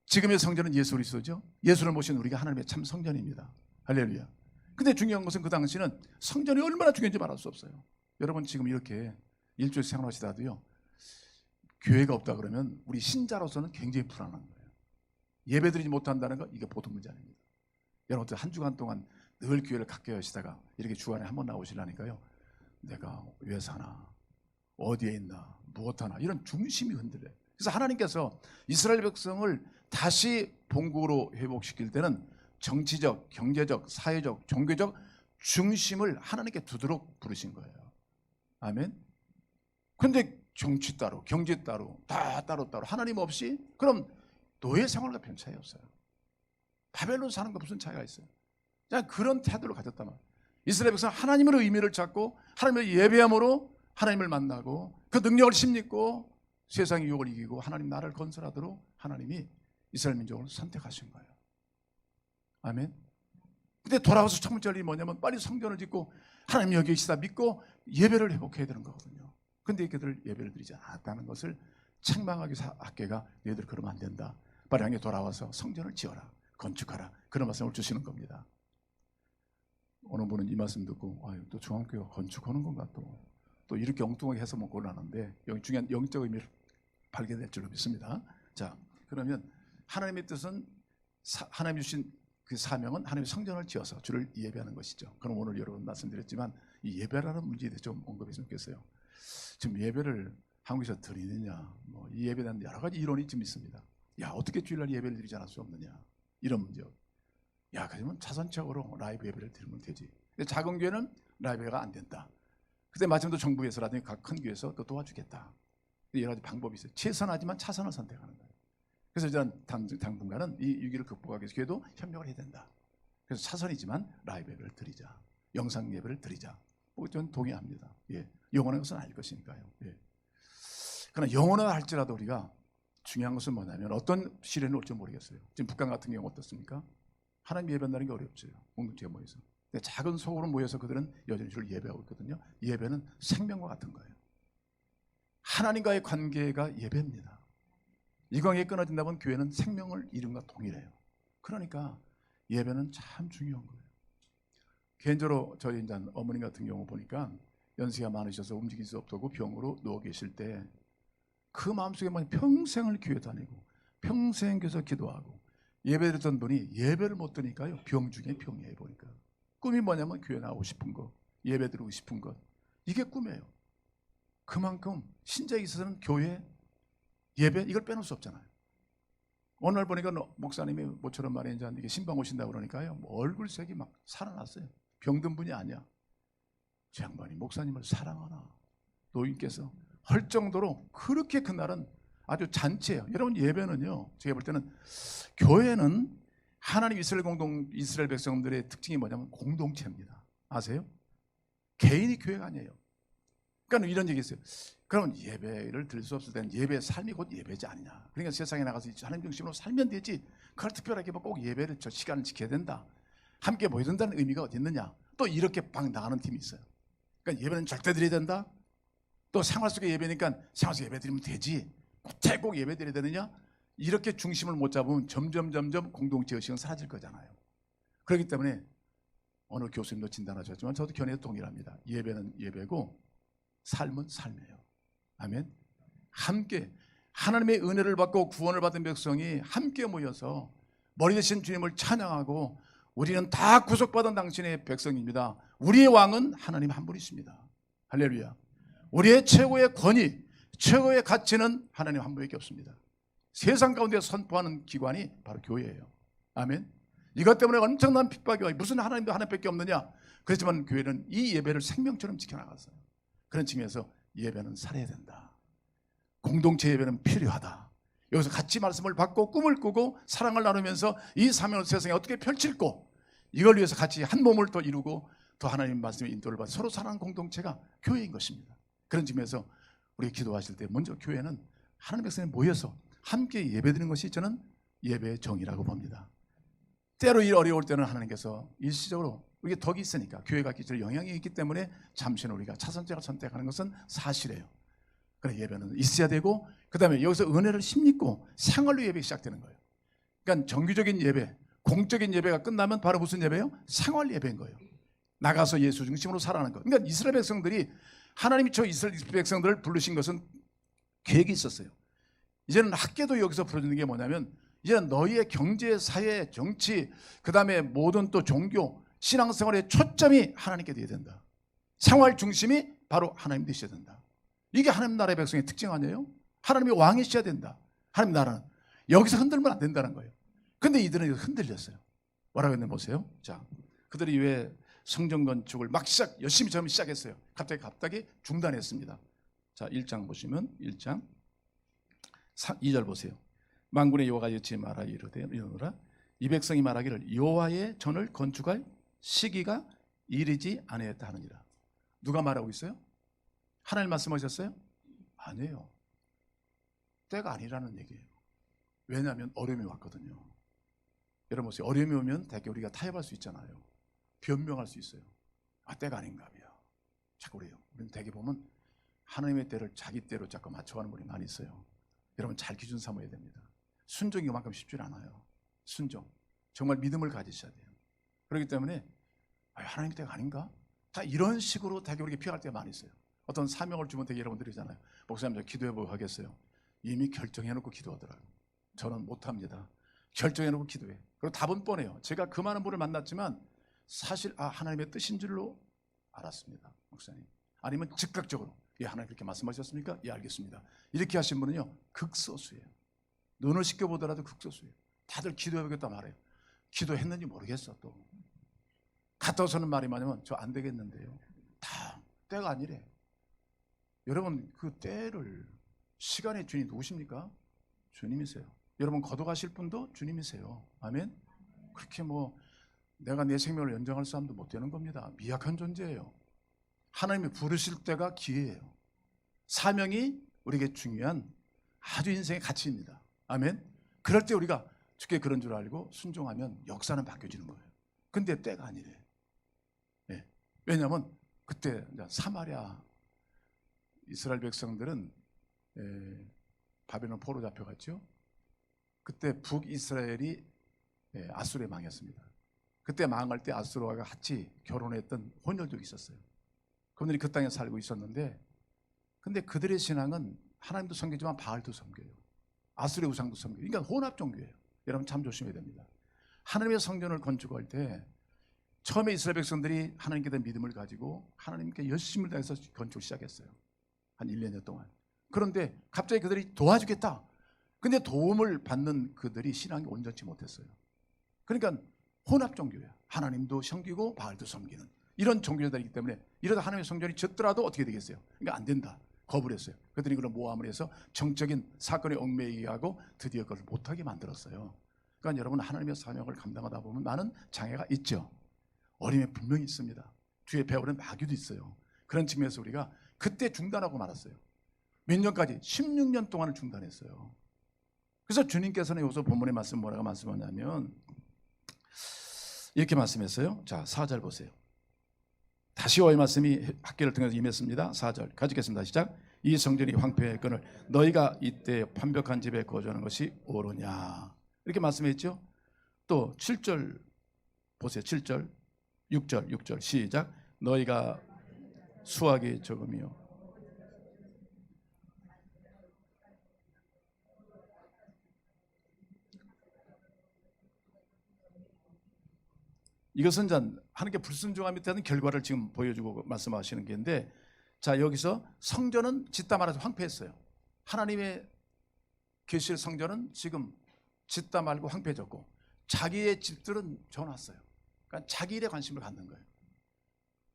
지금의 성전은 예수 그리스도죠. 예수를 모신 우리가 하나님의 참 성전입니다. 할렐루야. 근데 중요한 것은 그 당시는 성전이 얼마나 중요한지 말할 수 없어요. 여러분 지금 이렇게 일주일 생활하시다도요, 교회가 없다 그러면 우리 신자로서는 굉장히 불안한 거예요. 예배드리지 못한다는 거, 이게 보통 문제 아닙니다. 여러분 한 주간 동안 늘 교회를 가까이 하시다가 이렇게 주간에 한번 나오시려니까요, 내가 왜 사나, 어디에 있나, 무엇하나, 이런 중심이 흔들려요. 그래서 하나님께서 이스라엘 백성을 다시 본국으로 회복시킬 때는 정치적, 경제적, 사회적, 종교적 중심을 하나님께 두도록 부르신 거예요. 아멘. 근데 정치 따로, 경제 따로, 다 따로따로 하나님 없이, 그럼 노예 생활과 별 차이 없어요. 바벨론 사는 거 무슨 차이가 있어요? 그냥 그런 태도를 가졌단 말이에요. 이스라엘 백성은 하나님의 의미를 찾고 하나님을 예배함으로 하나님을 만나고 그 능력을 힘입고 세상의 유혹을 이기고 하나님 나라를 건설하도록 하나님이 이스라엘 민족을 선택하신 거예요. 아멘. 근데 돌아와서 첫 번째 일이 뭐냐면 빨리 성전을 짓고 하나님 여기 계시다 믿고 예배를 회복해야 되는 거거든요. 근데 그들 예배를 드리지 않았다는 것을 책망하기 학계가 너희들 그러면 안 된다. 빨리 향해 돌아와서 성전을 지어라, 건축하라, 그런 말씀을 주시는 겁니다. 어느 분은 이 말씀 듣고 또 중앙교회 건축하는 건가, 또 이렇게 엉뚱하게 해서 먹고 올라가는데 중요한 영적 의미를 발견될 줄로 믿습니다. 자, 그러면 하나님의 뜻은 하나님 주신 그 사명은 하나님의 성전을 지어서 주를 예배하는 것이죠. 그럼 오늘 여러분 말씀드렸지만 이 예배라는 문제에 대해 좀 언급했으면 좋겠어요. 지금 예배를 한국에서 드리느냐, 이 예배에 대한 여러 가지 이론이 좀 있습니다. 야, 어떻게 주일날 예배를 드리지 않을 수 없느냐, 이런 문제요. 야, 그러면 차선책으로 라이브 예배를 드리면 되지. 근데 작은 교회는 라이브가 안 된다. 그때 마침 또 정부에서라든지 각 큰 교회에서 또 도와주겠다. 여러 가지 방법이 있어요. 최선하지만 차선을 선택하는 거예요. 그래서 저는 당분간은 이 위기를 극복하기 위해서 교회도 협력을 해야 된다. 그래서 차선이지만 라이브 예배를 드리자, 영상 예배를 드리자. 저는 동의합니다. 예, 영원한 것은 아닐 것이니까요. 예. 그러나 영원한 할지라도 우리가 중요한 것은 뭐냐면 어떤 시련이 올지 모르겠어요. 지금 북한 같은 경우 어떻습니까? 하나님 예배한다는 게 어렵죠. 공동체가 모여서. 근데 작은 소그룹 모여서 그들은 여전히 주를 예배하고 있거든요. 예배는 생명과 같은 거예요. 하나님과의 관계가 예배입니다. 이 관계가 끊어진다면 교회는 생명을 잃음과 동일해요. 그러니까 예배는 참 중요한 거예요. 개인적으로 저희 이제 어머님 같은 경우 보니까 연세가 많으셔서 움직일 수 없고 병으로 누워 계실 때 그 마음속에 평생을 교회 다니고 평생 교회에서 기도하고 예배드렸던 분이 예배를 못 드니까요, 병 중에 병이에요. 보니까 꿈이 뭐냐면 교회 나오고 싶은 것, 예배 드리고 싶은 것, 이게 꿈이에요. 그만큼 신자에 있어서는 교회, 예배, 이걸 빼놓을 수 없잖아요. 어느 날 보니까 목사님이 모처럼 말에 이제 이게 신방 오신다고 그러니까요, 얼굴색이 막 살아났어요. 병든 분이 아니야. 저 양반이 목사님을 사랑하나, 노인께서 할 정도로 그렇게 그날은 아주 잔치예요. 여러분 예배는요, 제가 볼 때는 교회는 하나님 이스라엘 백성들의 특징이 뭐냐면 공동체입니다. 아세요? 개인이 교회가 아니에요. 그러니까 이런 얘기 있어요. 그럼 예배를 드릴 수 없을 때는 예배의 삶이 곧 예배지 아니냐. 그러니까 세상에 나가서 하나님 중심으로 살면 되지. 그걸 특별하게 꼭 예배를 시간을 지켜야 된다. 함께 모여야 된다는 의미가 어디 있느냐. 또 이렇게 막 나가는 팀이 있어요. 그러니까 예배는 절대 드려야 된다. 또 생활 속의 예배니까 생활 속에 예배 드리면 되지. 꼭 예배 드려야 되느냐. 이렇게 중심을 못 잡으면 점점 공동체 의식은 사라질 거잖아요. 그렇기 때문에 오늘 교수님도 진단하셨지만 저도 견해에 동일합니다. 예배는 예배고 삶은 삶이에요. 아멘. 함께 하나님의 은혜를 받고 구원을 받은 백성이 함께 모여서 머리 대신 주님을 찬양하고 우리는 다 구속받은 당신의 백성입니다. 우리의 왕은 하나님 한 분이십니다. 할렐루야. 우리의 최고의 권위, 최고의 가치는 하나님 한 분밖에 없습니다. 세상 가운데 선포하는 기관이 바로 교회예요. 아멘. 이것 때문에 엄청난 핍박이 와. 무슨 하나님도 하나밖에 없느냐. 그렇지만 교회는 이 예배를 생명처럼 지켜나갔어요. 그런 측면에서 예배는 살아야 된다. 공동체 예배는 필요하다. 여기서 같이 말씀을 받고 꿈을 꾸고 사랑을 나누면서 이 사명을 세상에 어떻게 펼칠고 이걸 위해서 같이 한 몸을 더 이루고 또 하나님 말씀의 인도를 받아 서로 사랑하는 공동체가 교회인 것입니다. 그런 측면에서 우리 기도하실 때 먼저 교회는 하나님 백성이 모여서 함께 예배드리는 것이 저는 예배의 정의라고 봅니다. 때로 일 어려울 때는 하나님께서 일시적으로 우리가 덕이 있으니까 교회가 기절 영향이 있기 때문에 잠시는 우리가 차선책을 선택하는 것은 사실이에요. 그래 예배는 있어야 되고 그 다음에 여기서 은혜를 힘입고 생활로 예배가 시작되는 거예요. 그러니까 정규적인 예배, 공적인 예배가 끝나면 바로 무슨 예배예요? 생활 예배인 거예요. 나가서 예수 중심으로 살아가는 거. 그러니까 이스라엘 백성들이 하나님이 저 이스라엘 백성들을 부르신 것은 계획이 있었어요. 이제는 학계도 여기서 부르는 게 뭐냐면 이제는 너희의 경제, 사회, 정치, 그 다음에 모든 또 종교, 신앙생활의 초점이 하나님께 되어야 된다. 생활 중심이 바로 하나님 되셔야 된다. 이게 하나님 나라의 백성의 특징 아니에요? 하나님이 왕이셔야 된다. 하나님 나라는 여기서 흔들면 안 된다는 거예요. 근데 이들은 흔들렸어요. 뭐라고 했는지 보세요. 자, 그들이 왜 성전 건축을 막 열심히 처음 시작했어요. 갑자기 중단했습니다. 자, 1장 보시면 1장 2절 보세요. 만군의 여호와가 여치 말하 이르노라 이 백성이 말하기를 여호와의 전을 건축할 시기가 이르지 아니했다 하느니라. 누가 말하고 있어요? 하나님 말씀하셨어요? 아니에요. 때가 아니라는 얘기예요. 왜냐하면 어려움이 왔거든요. 여러분 보세요. 어려움이 오면 대개 우리가 타협할 수 있잖아요. 변명할 수 있어요. 아, 때가 아닌가 봐요. 자꾸 그래요. 우리는 대개 보면 하나님의 때를 자기 때로 자꾸 맞춰가는 분이 많이 있어요. 여러분 잘 기준 삼아야 됩니다. 순종이 그만큼 쉽지 않아요. 순종. 정말 믿음을 가지셔야 돼요. 그렇기 때문에 하나님 때가 아닌가? 다 이런 식으로 되게 우리가 피할 때가 많이 있어요. 어떤 사명을 주면 되게 여러분들이잖아요. 목사님 저 기도해보고 하겠어요. 이미 결정해놓고 기도하더라고요. 저는 못합니다. 결정해놓고 기도해. 그리고 답은 뻔해요. 제가 그 많은 분을 만났지만 사실 하나님의 뜻인 줄로 알았습니다. 목사님. 아니면 즉각적으로 하나님 그렇게 말씀하셨습니까? 예, 알겠습니다. 이렇게 하신 분은요 극소수예요. 눈을 씻겨보더라도 극소수예요. 다들 기도해보겠다 말해요. 기도했는지 모르겠어. 또 갔다 와서는 말이 많으면 저 안 되겠는데요. 다 때가 아니래. 여러분 그 때를 시간의 주인이 누구십니까? 주님이세요. 여러분 거둬가실 분도 주님이세요. 아멘. 그렇게 내가 내 생명을 연장할 사람도 못 되는 겁니다. 미약한 존재예요. 하나님이 부르실 때가 기회예요. 사명이 우리에게 중요한 아주 인생의 가치입니다. 아멘. 그럴 때 우리가 주께 그런 줄 알고 순종하면 역사는 바뀌어지는 거예요. 근데 때가 아니래. 네. 왜냐하면 그때 사마리아 이스라엘 백성들은 바벨론 포로 잡혀갔죠. 그때 북이스라엘이 아수르에 망했습니다. 그때 망할 때 아수르와 같이 결혼했던 혼혈족이 있었어요. 그분들이 그 땅에 살고 있었는데 근데 그들의 신앙은 하나님도 섬기지만 바알도 섬겨요. 아수르의 우상도 섬겨요. 그러니까 혼합 종교예요. 여러분 참 조심해야 됩니다. 하나님의 성전을 건축할 때 처음에 이스라엘 백성들이 하나님께 대한 믿음을 가지고 하나님께 열심을 다해서 건축을 시작했어요. 한 1년여 동안. 그런데 갑자기 그들이 도와주겠다. 근데 도움을 받는 그들이 신앙이 온전치 못했어요. 그러니까 혼합 종교예요. 하나님도 섬기고 바알도 섬기는 이런 종교들이기 때문에 이러다 하나님의 성전이 졌더라도 어떻게 되겠어요? 그러니까 안 된다. 거부를 했어요. 그들이 그런 모함을 해서 정적인 사건에 얽매이게 하고 드디어 그걸 못하게 만들었어요. 그러니까 여러분 하나님의 사명을 감당하다 보면 많은 장애가 있죠. 어림이 분명히 있습니다. 뒤에 배우는 마귀도 있어요. 그런 측면에서 우리가 그때 중단하고 말았어요. 몇 년까지? 16년 동안을 중단했어요. 그래서 주님께서는 여기서 본문의 말씀 뭐라고 말씀하냐면 이렇게 말씀했어요. 자, 4절 보세요. 다시 여호와의 말씀이 학계를 통해서 임했습니다. 4절 가지겠습니다. 시작. 이 성전이 황폐했거늘 너희가 이때 완벽한 집에 거주하는 것이 옳으냐 이렇게 말씀했죠. 또 7절 보세요. 7절 6절 시작. 너희가 수확이 적음이요 이것은 하나님께 불순종함에 대한 결과를 지금 보여주고 말씀하시는 게인데, 자 여기서 성전은 짓다 말아서 황폐했어요. 하나님의 계실 성전은 지금 짓다 말고 황폐해졌고 자기의 집들은 줘놨어요. 그러니까 자기 일에 관심을 갖는 거예요.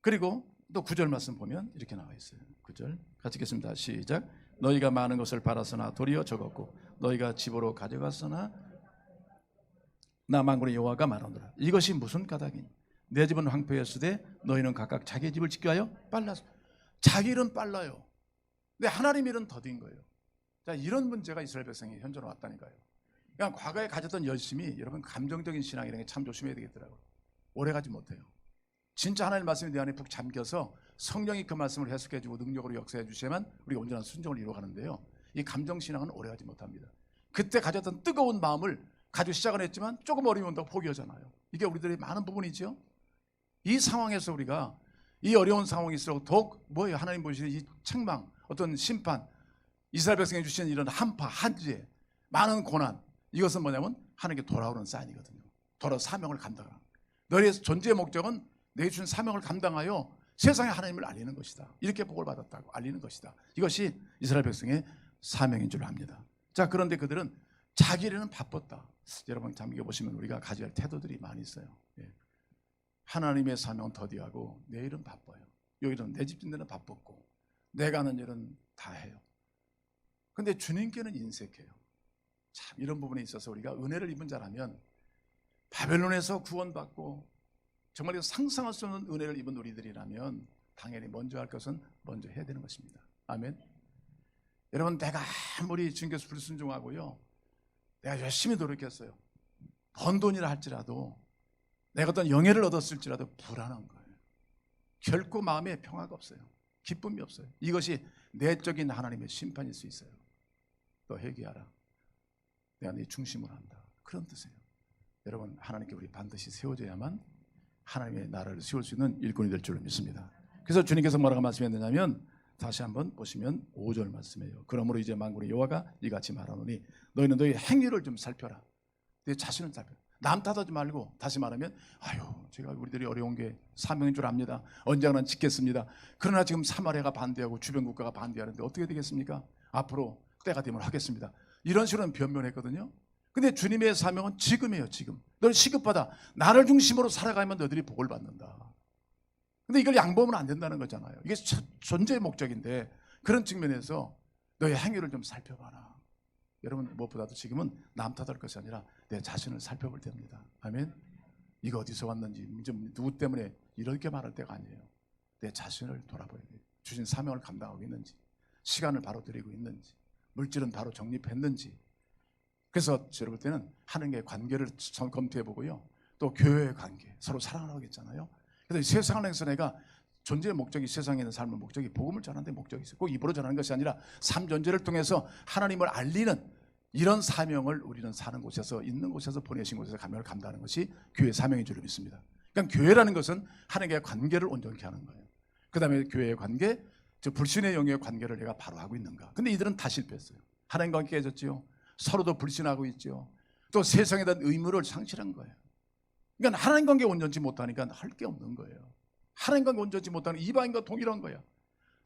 그리고 또 9절 말씀 보면 이렇게 나와 있어요. 9절 같이 읽겠습니다. 시작. 너희가 많은 것을 받았으나 도리어 적었고 너희가 집으로 가져갔으나 나 만군의 여호와가 말하노라. 이것이 무슨 까닭이니? 내 집은 황폐했으되 너희는 각각 자기 집을 지켜하여 빨라서. 자기 일은 빨라요. 근데 하나님 일은 더딘 거예요. 자, 이런 문제가 이스라엘 백성이 현존해 왔다니까요. 그러니까 과거에 가졌던 열심이 여러분 감정적인 신앙이라는 게 참 조심해야 되겠더라고요. 오래 가지 못해요. 진짜 하나님 말씀에 내 안에 푹 잠겨서 성령이 그 말씀을 해석해주고 능력으로 역사해 주셔야만 우리가 온전한 순종을 이루어가는데요. 이 감정신앙은 오래 가지 못합니다. 그때 가졌던 뜨거운 마음을 가지고 시작은 했지만 조금 어려움이 온다고 포기하잖아요. 이게 우리들의 많은 부분이죠. 이 상황에서 우리가 이 어려운 상황일수록 더욱 뭐예요? 하나님 보시는 이 책망, 어떤 심판, 이스라엘 백성에 주신 이런 한파, 한재, 많은 고난, 이것은 뭐냐면 하나님께 돌아오는 사인이거든요. 돌아 사명을 감당하는. 너희의 존재의 목적은 내게 주신 사명을 감당하여 세상에 하나님을 알리는 것이다. 이렇게 복을 받았다고 알리는 것이다. 이것이 이스라엘 백성의 사명인 줄 압니다. 자, 그런데 그들은 자기 일에는 바빴다. 여러분 잠겨보시면 우리가 가져야 할 태도들이 많이 있어요. 예. 하나님의 사명은 더디하고 내 일은 바빠요. 여기는 내 집진들은 바빴고 내가 하는 일은 다 해요. 근데 주님께는 인색해요. 참 이런 부분에 있어서 우리가 은혜를 입은 자라면 바벨론에서 구원받고 정말 상상할 수 없는 은혜를 입은 우리들이라면 당연히 먼저 할 것은 먼저 해야 되는 것입니다. 아멘. 여러분 내가 아무리 주님께서 불순종하고요, 내가 열심히 노력했어요. 번 돈이라 할지라도 내가 어떤 영예를 얻었을지라도 불안한 거예요. 결코 마음에 평화가 없어요. 기쁨이 없어요. 이것이 내적인 하나님의 심판일 수 있어요. 너 회개하라. 내가 네 중심으로 한다. 그런 뜻이에요. 여러분 하나님께 우리 반드시 세워져야만 하나님의 나라를 세울 수 있는 일꾼이 될 줄로 믿습니다. 그래서 주님께서 뭐라고 말씀했느냐면 다시 한번 보시면 5절 말씀이에요. 그러므로 이제 만군의 여호와가 이같이 말하노니 너희는 너희 행위를 좀 살펴라. 내 자신을 살펴라. 남 탓하지 말고 다시 말하면 아유 제가 우리들이 어려운 게 사명인 줄 압니다. 언젠가는 지켰습니다. 그러나 지금 사마리아가 반대하고 주변 국가가 반대하는데 어떻게 되겠습니까? 앞으로 때가 되면 하겠습니다. 이런 식으로 변명했거든요. 근데 주님의 사명은 지금이에요. 지금 너를 시급하다. 나를 중심으로 살아가면 너희들이 복을 받는다. 근데 이걸 양보하면 안 된다는 거잖아요. 이게 존재의 목적인데 그런 측면에서 너의 행위를 좀 살펴봐라. 여러분 무엇보다도 지금은 남 탓할 것이 아니라 내 자신을 살펴볼 때입니다. 아멘. 이거 어디서 왔는지 좀 누구 때문에 이렇게 말할 때가 아니에요. 내 자신을 돌아봐야 돼요. 주신 사명을 감당하고 있는지, 시간을 바로 드리고 있는지, 물질은 바로 정립했는지. 그래서 제가 볼 때는 하나님과의 관계를 검토해 보고요, 또 교회의 관계, 서로 사랑하라고 했잖아요. 그래서 세상을 향해서 내가 존재의 목적이, 세상에 있는 삶의 목적이 복음을 전하는 데 목적이 있어요. 꼭 입으로 전하는 것이 아니라 삶 전체를 통해서 하나님을 알리는 이런 사명을 우리는 사는 곳에서, 있는 곳에서, 보내신 곳에서 감명을 감당하는 것이 교회의 사명인 줄 믿습니다. 그러니까 교회라는 것은 하나님과의 관계를 온전히 하는 거예요. 그 다음에 교회의 관계, 즉 불신의 영의 관계를 내가 바로 하고 있는가. 근데 이들은 다 실패했어요. 하나님과 함께 깨졌지요. 서로도 불신하고 있죠. 또 세상에 대한 의무를 상실한 거예요. 그러니까 하나님 관계 온전치 못하니까 할 게 없는 거예요. 하나님 관계 온전치 못하는 이방인과 동일한 거예요.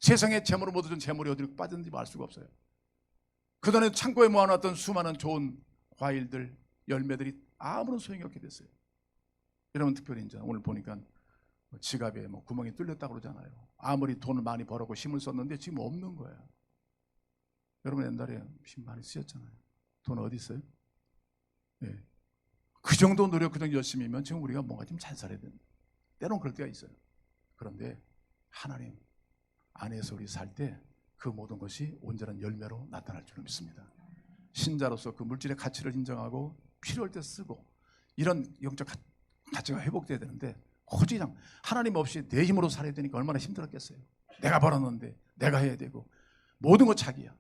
세상에 재물을 못 얻은 재물이 어디로 빠졌는지 알 수가 없어요. 그전에 창고에 모아놨던 수많은 좋은 과일들, 열매들이 아무런 소용이 없게 됐어요. 여러분 특별히 이제 오늘 보니까 지갑에 구멍이 뚫렸다고 그러잖아요. 아무리 돈을 많이 벌었고 힘을 썼는데 지금 없는 거예요. 여러분 옛날에 힘 많이 쓰셨잖아요. 돈 어디 있어요? 네. 그 정도 노력, 그 정도 열심히면 지금 우리가 뭔가 좀 잘 살아야 됩니다. 때로는 그럴 때가 있어요. 그런데 하나님 안에서 우리 살 때 그 모든 것이 온전한 열매로 나타날 줄 믿습니다. 신자로서 그 물질의 가치를 인정하고 필요할 때 쓰고 이런 영적 가치가 회복돼야 되는데 오직 하나님 없이 내 힘으로 살아야 되니까 얼마나 힘들었겠어요. 내가 벌었는데 내가 해야 되고 모든 것 자기야.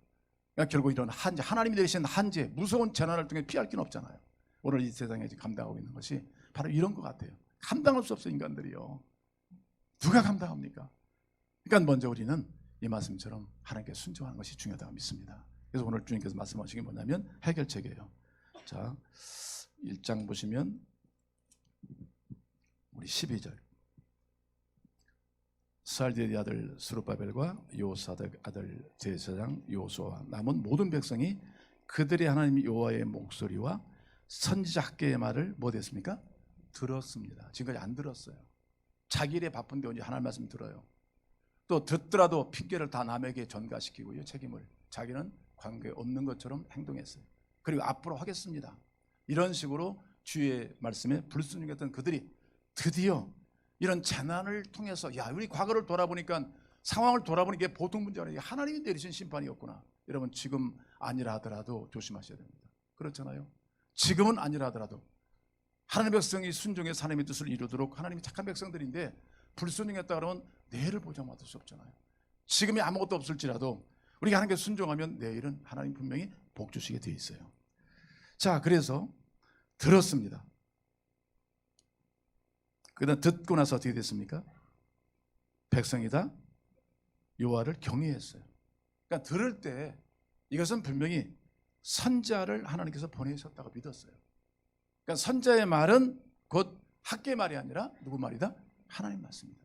그러니까 결국 이런 한재, 하나님이 내리신 한재, 무서운 재난을 통해 피할 길은 없잖아요. 오늘 이 세상에 지금 감당하고 있는 것이 바로 이런 것 같아요. 감당할 수 없어요. 인간들이요. 누가 감당합니까? 그러니까 먼저 우리는 이 말씀처럼 하나님께 순종하는 것이 중요하다고 믿습니다. 그래서 오늘 주님께서 말씀하신 게 뭐냐면 해결책이에요. 자, 1장 보시면 우리 12절. 스알디엘의 아들 스룹바벨과 요사득 아들 제사장 요수아와 남은 모든 백성이 그들의 하나님 여호와의 목소리와 선지자 학계의 말을 뭐 됐습니까? 들었습니다. 지금까지 안 들었어요. 자기 일에 바쁜데 언제 하나님 말씀 들어요. 또 듣더라도 핑계를 다 남에게 전가시키고요. 책임을 자기는 관계 없는 것처럼 행동했어요. 그리고 앞으로 하겠습니다. 이런 식으로 주의 말씀에 불순종했던 그들이 드디어 이런 재난을 통해서 야, 우리 과거를 돌아보니까 상황을 돌아보니까 이게 보통 문제가 아니라 하나님이 내리신 심판이었구나. 여러분 지금 아니라 하더라도 조심하셔야 됩니다. 그렇잖아요. 지금은 아니라 하더라도 하나님의 백성이 순종해서 하나님의 뜻을 이루도록 하나님이 착한 백성들인데 불순종했다 그러면 내일을 보장받을 수 없잖아요. 지금이 아무것도 없을지라도 우리가 하나님께 순종하면 내일은 하나님 분명히 복 주시게 돼 있어요. 자, 그래서 들었습니다. 그다음 듣고 나서 어떻게 됐습니까? 백성이 다 여호와를 경외했어요. 그러니까 들을 때 이것은 분명히 선지자를 하나님께서 보내셨다고 믿었어요. 그러니까 선지자의 말은 곧 학계의 말이 아니라 누구 말이다? 하나님 말씀입니다.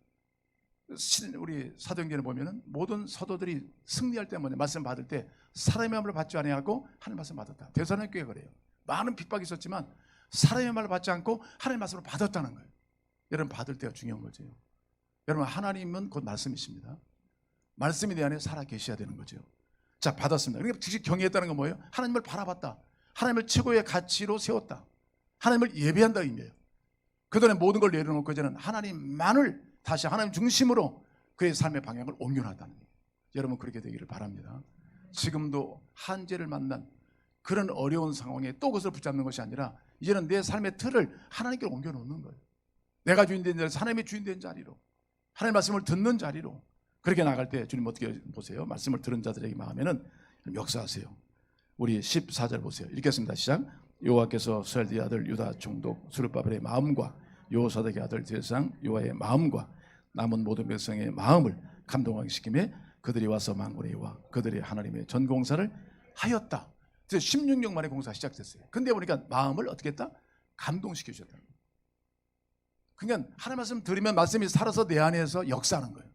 우리 사도행전에 보면은 모든 사도들이 승리할 때 뭐냐 말씀 받을 때 사람의 말을 받지 아니하고 하나님 말씀 받았다. 대사로니까 교회가 그래요. 많은 핍박이 있었지만 사람의 말을 받지 않고 하나님 말씀을 받았다는 거예요. 여러분 받을 때가 중요한 거죠. 여러분 하나님은 곧 말씀이십니다. 말씀이 내 안에 살아 계셔야 되는 거죠. 자, 받았습니다. 그러니까 즉시 경외했다는 건 뭐예요? 하나님을 바라봤다. 하나님을 최고의 가치로 세웠다. 하나님을 예배한다 의미예요. 그동안에 모든 걸 내려놓고 이제는 하나님만을 다시 하나님 중심으로 그의 삶의 방향을 옮겨놨다는 거예요. 여러분 그렇게 되기를 바랍니다. 지금도 한계를 만난 그런 어려운 상황에 또 그것을 붙잡는 것이 아니라 이제는 내 삶의 틀을 하나님께 옮겨놓는 거예요. 내가 주인 된 자리에서 하나님이 주인 된 자리로, 하나님의 말씀을 듣는 자리로 그렇게 나갈 때 주님 어떻게 보세요? 말씀을 들은 자들에게 마음에는 역사하세요. 우리 14절 보세요. 읽겠습니다. 시작. 여호와께서 스알디의 아들 유다 총독 스룹바벨의 마음과 여호사닥의 아들 제사장 요아의 마음과 남은 모든 백성의 마음을 감동하게 시키며 그들이 와서 만군의 여호와 그들의 하나님의 전공사를 하였다. 그래서 16년 만에 공사가 시작됐어요. 근데 보니까 마음을 어떻게 했다? 감동시켜 주셨다. 그러니까 하나님 말씀 들으면 말씀이 살아서 내 안에서 역사하는 거예요.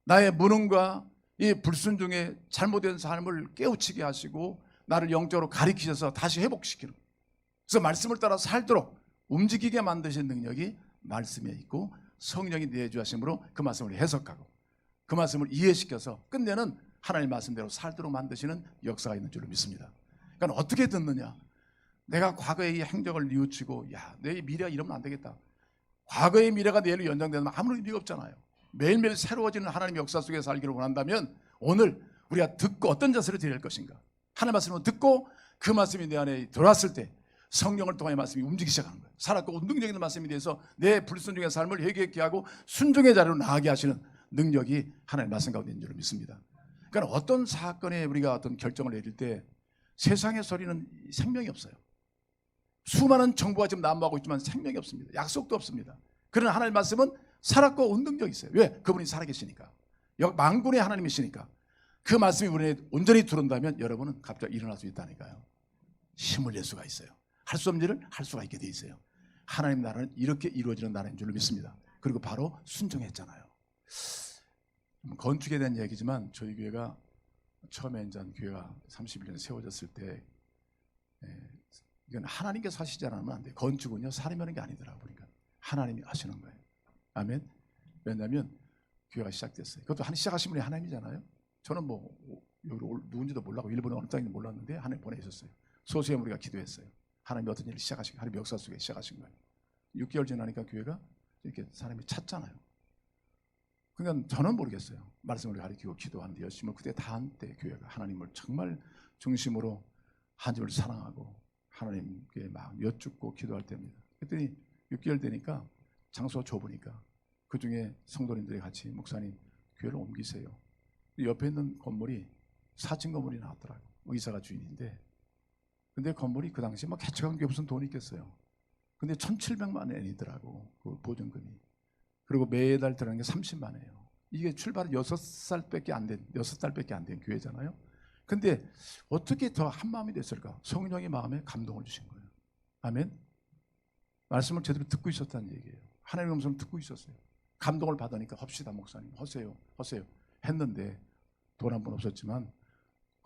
나의 무능과 이 불순종의 잘못된 삶을 깨우치게 하시고 나를 영적으로 가리키셔서 다시 회복시키는 거예요. 그래서 말씀을 따라 살도록 움직이게 만드신 능력이 말씀에 있고 성령이 내주하심으로 그 말씀을 해석하고 그 말씀을 이해시켜서 끝내는 하나님 말씀대로 살도록 만드시는 역사가 있는 줄로 믿습니다. 그러니까 어떻게 듣느냐? 내가 과거의 행적을 뉘우치고 야, 내 미래가 이러면 안 되겠다. 과거의 미래가 내일로 연장되면 아무런 의미가 없잖아요. 매일매일 새로워지는 하나님의 역사 속에 살기를 원한다면 오늘 우리가 듣고 어떤 자세로 드릴 것인가? 하나님 말씀을 듣고 그 말씀이 내 안에 들어왔을 때 성령을 통해 말씀이 움직이기 시작하는 거예요. 살았고 운동적인 말씀에 대해서 내 불순종의 삶을 회개케 하고 순종의 자리로 나아가게 하시는 능력이 하나님의 말씀 가운데 있는 줄 믿습니다. 그러니까 어떤 사건에 우리가 어떤 결정을 내릴 때 세상의 소리는 생명이 없어요. 수많은 정보가 지금 난무하고 있지만 생명이 없습니다. 약속도 없습니다. 그러나 하나님의 말씀은 살았고 운동력이 있어요. 왜? 그분이 살아계시니까. 만군의 하나님이시니까. 그 말씀이 우리에 온전히 들어온다면 여러분은 갑자기 일어날 수 있다니까요. 힘을 낼 수가 있어요. 할 수 없는 일을 할 수가 있게 돼 있어요. 하나님 나라는 이렇게 이루어지는 나라인 줄로 믿습니다. 그리고 바로 순종했잖아요. 건축에 대한 얘기지만 저희 교회가 처음에 이제 교회가 31년 세워졌을 때 이건 하나님께서 하시지 않으면 안 돼요. 건축은요 사람이 하는 게 아니더라고요. 그러니까 하나님이 하시는 거예요. 아멘. 왜냐하면 교회가 시작됐어요. 그것도 시작하신 분이 하나님이잖아요. 저는 뭐 여기 누군지도 몰랐고 일본에 어느 땅인지 몰랐는데 하나님 보내셨어요. 소수의 우리가 기도했어요. 하나님이 어떤 일을 시작하신 하나님 역사 속에 시작하신 거예요. 6개월 지나니까 교회가 이렇게 사람이 찼잖아요. 그러니까 저는 모르겠어요. 말씀을 가리키고 기도하는데 열심히 그때 다 한때 교회가 하나님을 정말 중심으로 하나님을 사랑하고 하나님께 막 여쭙고 기도할 때입니다. 그랬더니 6개월 되니까 장소가 좁으니까 그 중에 성도님들이 같이 목사님 교회를 옮기세요. 옆에 있는 건물이 4층 건물이 나왔더라고요. 의사가 주인인데 근데 건물이 그 당시 막 개척한 게 무슨 돈이 있겠어요. 근데 1,700만 엔이더라고 그 보증금이. 그리고 매달 들어가는 게 30만 원이에요. 이게 출발은 6살밖에 안 된 교회잖아요. 근데 어떻게 더 한마음이 됐을까? 성령의 마음에 감동을 주신 거예요. 아멘. 말씀을 제대로 듣고 있었다는 얘기예요. 하나님의 음성을 듣고 있었어요. 감동을 받으니까 합시다 목사님 하세요 했는데 돈 한 번 없었지만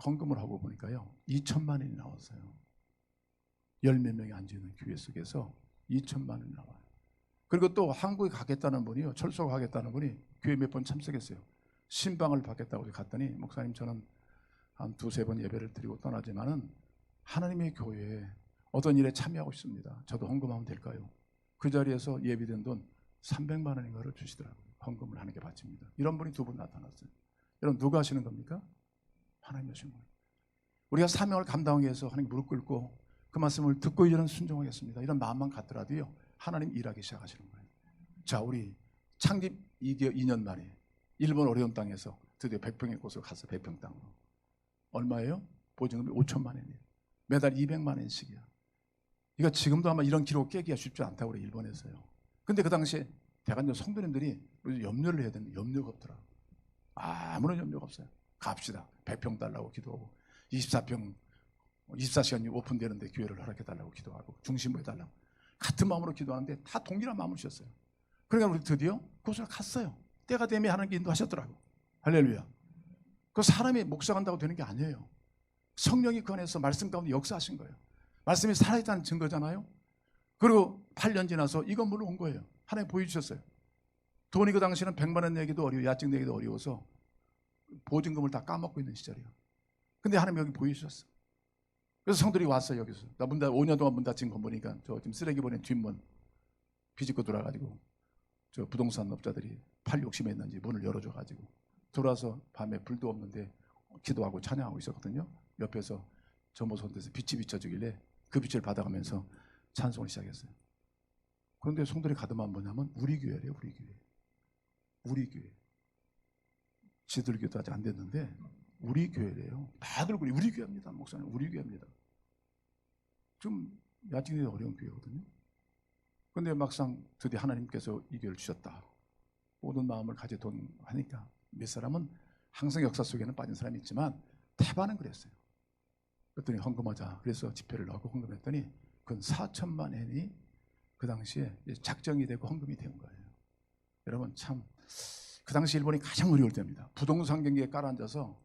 헌금을 하고 보니까요 2천만 원이 나왔어요. 10몇 명이 앉아있는 교회 속에서 2천만 원이 나와요. 그리고 또 한국에 가겠다는 분이요, 철수 가겠다는 분이 교회 몇 번 참석했어요. 신방을 받겠다고 갔더니 목사님 저는 한 2-3번 예배를 드리고 떠나지만은 하나님의 교회에 어떤 일에 참여하고 싶습니다. 저도 헌금하면 될까요? 그 자리에서 예비된 돈 300만 원인가를 주시더라고요. 헌금을 하는 게 바칩니다. 이런 분이 2분 나타났어요. 여러분 누가 하시는 겁니까? 하나님이 하시는 거예요. 우리가 사명을 감당하기 위해서 하나님 무릎 꿇고 그 말씀을 듣고 이제는 순종하겠습니다. 이런 마음만 갖더라도요, 하나님 일하기 시작하시는 거예요. 자, 우리 창립 2년 만에 일본 어려운 땅에서 드디어 100평의 곳으로 갔어. 100평 땅으로. 얼마예요? 보증금이 5천만 원이에요. 매달 200만 원씩이야. 이거 지금도 아마 이런 기록 깨기가 쉽지 않다고 그래, 일본에서요. 근데 그 당시에 대관절 성도님들이 염려를 해야 되는데 염려가 없더라. 아무런 염려가 없어요. 갑시다. 100평 달라고 기도하고 24평 24시간이 오픈되는데 교회를 허락해달라고 기도하고 중심부 해달라고 같은 마음으로 기도하는데 다 동일한 마음을 주셨어요. 그러니까 우리 드디어 그곳을 갔어요. 때가 되면 하나님께 인도하셨더라고. 할렐루야. 그 사람이 목사간다고 되는 게 아니에요. 성령이 그 안에서 말씀 가운데 역사하신 거예요. 말씀이 살아있다는 증거잖아요. 그리고 8년 지나서 이 건물로 온 거예요. 하나님 보여주셨어요. 돈이 그 당시에는 100만 원 내기도 어려워, 야증 내기도 어려워서 보증금을 다 까먹고 있는 시절이에요. 근데 하나님 여기 보여주셨어. 그래서 성들이 왔어요. 여기서 나 5년 동안 문 닫힌 건 보니까 저 지금 쓰레기 버리는 뒷문 비집고 돌아가지고 저 부동산 업자들이 팔 욕심에 있는지 문을 열어줘가지고 들어와서 밤에 불도 없는데 기도하고 찬양하고 있었거든요. 옆에서 전모선대에서 빛이 비춰주길래 그 빛을 받아가면서 찬송을 시작했어요. 그런데 성들이 가득한 뭐냐면 우리 교회래요. 우리 교회. 우리 교회. 지들 교회도 아직 안 됐는데 우리 교회래요. 다들 우리 교회입니다. 목사님 우리 교회입니다. 좀 야증이 어려운 교회거든요. 그런데 막상 드디어 하나님께서 이 교회를 주셨다. 모든 마음을 가져돈 하니까 몇 사람은 항상 역사 속에는 빠진 사람이 있지만 대반은 그랬어요. 그랬더니 헌금하자. 그래서 집회를 넣고 헌금했더니 그건 4천만 엔이 그 당시에 작정이 되고 헌금이 된 거예요. 여러분 참 그 당시 일본이 가장 어려울 때입니다. 부동산 경기에 깔아앉아서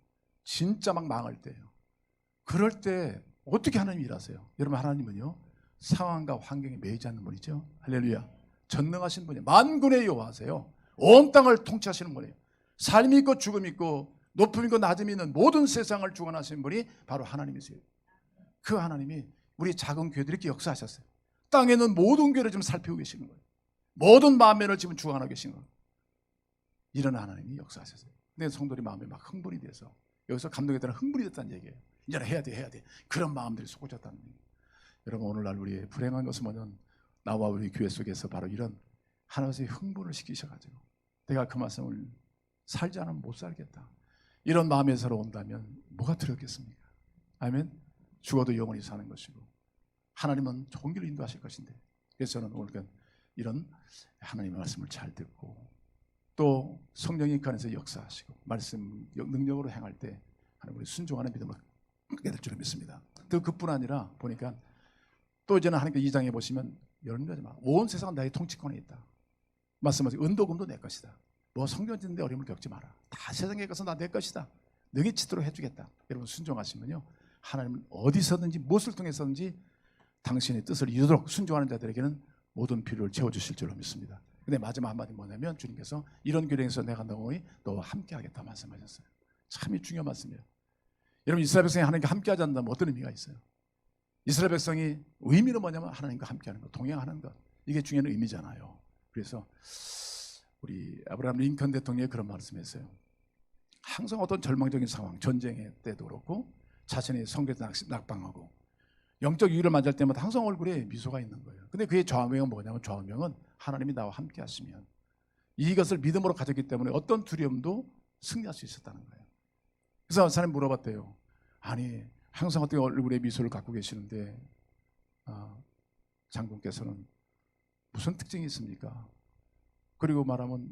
진짜 막 망할 때예요. 그럴 때 어떻게 하나님이 일하세요? 여러분 하나님은요 상황과 환경에 매이지 않는 분이죠. 할렐루야. 전능하신 분이에요. 만군의 여호와세요. 온 땅을 통치하시는 분이에요. 삶이 있고 죽음이 있고 높음이 있고 낮음이 있는 모든 세상을 주관하시는 분이 바로 하나님이세요. 그 하나님이 우리 작은 교회들이 이렇게 역사하셨어요. 땅에 있는 모든 교회를 지금 살피고 계시는 거예요. 모든 만면을 지금 주관하고 계신 거예요. 이런 하나님이 역사하셨어요. 근데 성도들이 마음에 막 흥분이 돼서 여기서 감동에 따라 흥분이 됐다는 얘기예요. 이제 해야 돼. 그런 마음들이 솟구쳤다는 얘기예요. 여러분 오늘날 우리의 불행한 것은 뭐냐면 나와 우리 교회 속에서 바로 이런 하나님의 흥분을 시키셔가지고 내가 그 말씀을 살지 않으면 못 살겠다. 이런 마음에서 온다면 뭐가 두렵겠습니까? 아멘. 죽어도 영원히 사는 것이고 하나님은 좋은 길로 인도하실 것인데 그래서 저는 오늘 이런 하나님의 말씀을 잘 듣고 또 성령이 그 안에서 역사하시고 말씀 능력으로 행할 때 하나님 우리 순종하는 믿음을 갖게 될 줄 믿습니다. 또 그뿐 아니라 보니까 또 이제는 하나님께 2장에 보시면 여러분 온 세상은 나의 통치권에 있다. 말씀하세요. 은도금도 내 것이다. 뭐 성전 짓는데 어려움을 겪지 마라. 다 세상의 것은 다 내 것이다. 능히 치도록 해주겠다. 여러분 순종하시면요 하나님은 어디서든지 무엇을 통해서든지 당신의 뜻을 이루도록 순종하는 자들에게는 모든 필요를 채워주실 줄로 믿습니다. 근데 마지막 한마디 뭐냐면 주님께서 이런 교령에서 내가 너희 너와 함께하겠다 말씀하셨어요. 참 중요한 말씀이에요. 여러분 이스라엘 백성이 하나님과 함께하지 않는다면 어떤 의미가 있어요? 이스라엘 백성이 의미는 뭐냐면 하나님과 함께하는 것, 동행하는 것. 이게 중요한 의미잖아요. 그래서 우리 아브라함 링컨 대통령이 그런 말씀했어요. 항상 어떤 절망적인 상황, 전쟁의 때도 그렇고 자신의 성교에 낙방하고 영적 위기를 맞을 때마다 항상 얼굴에 미소가 있는 거예요. 근데 그의 좌우명은 뭐냐면 좌우명은 하나님이 나와 함께 하시면 이것을 믿음으로 가졌기 때문에 어떤 두려움도 승리할 수 있었다는 거예요. 그래서 사람이 물어봤대요. 아니 항상 어떻게 얼굴에 미소를 갖고 계시는데 장군께서는 무슨 특징이 있습니까? 그리고 말하면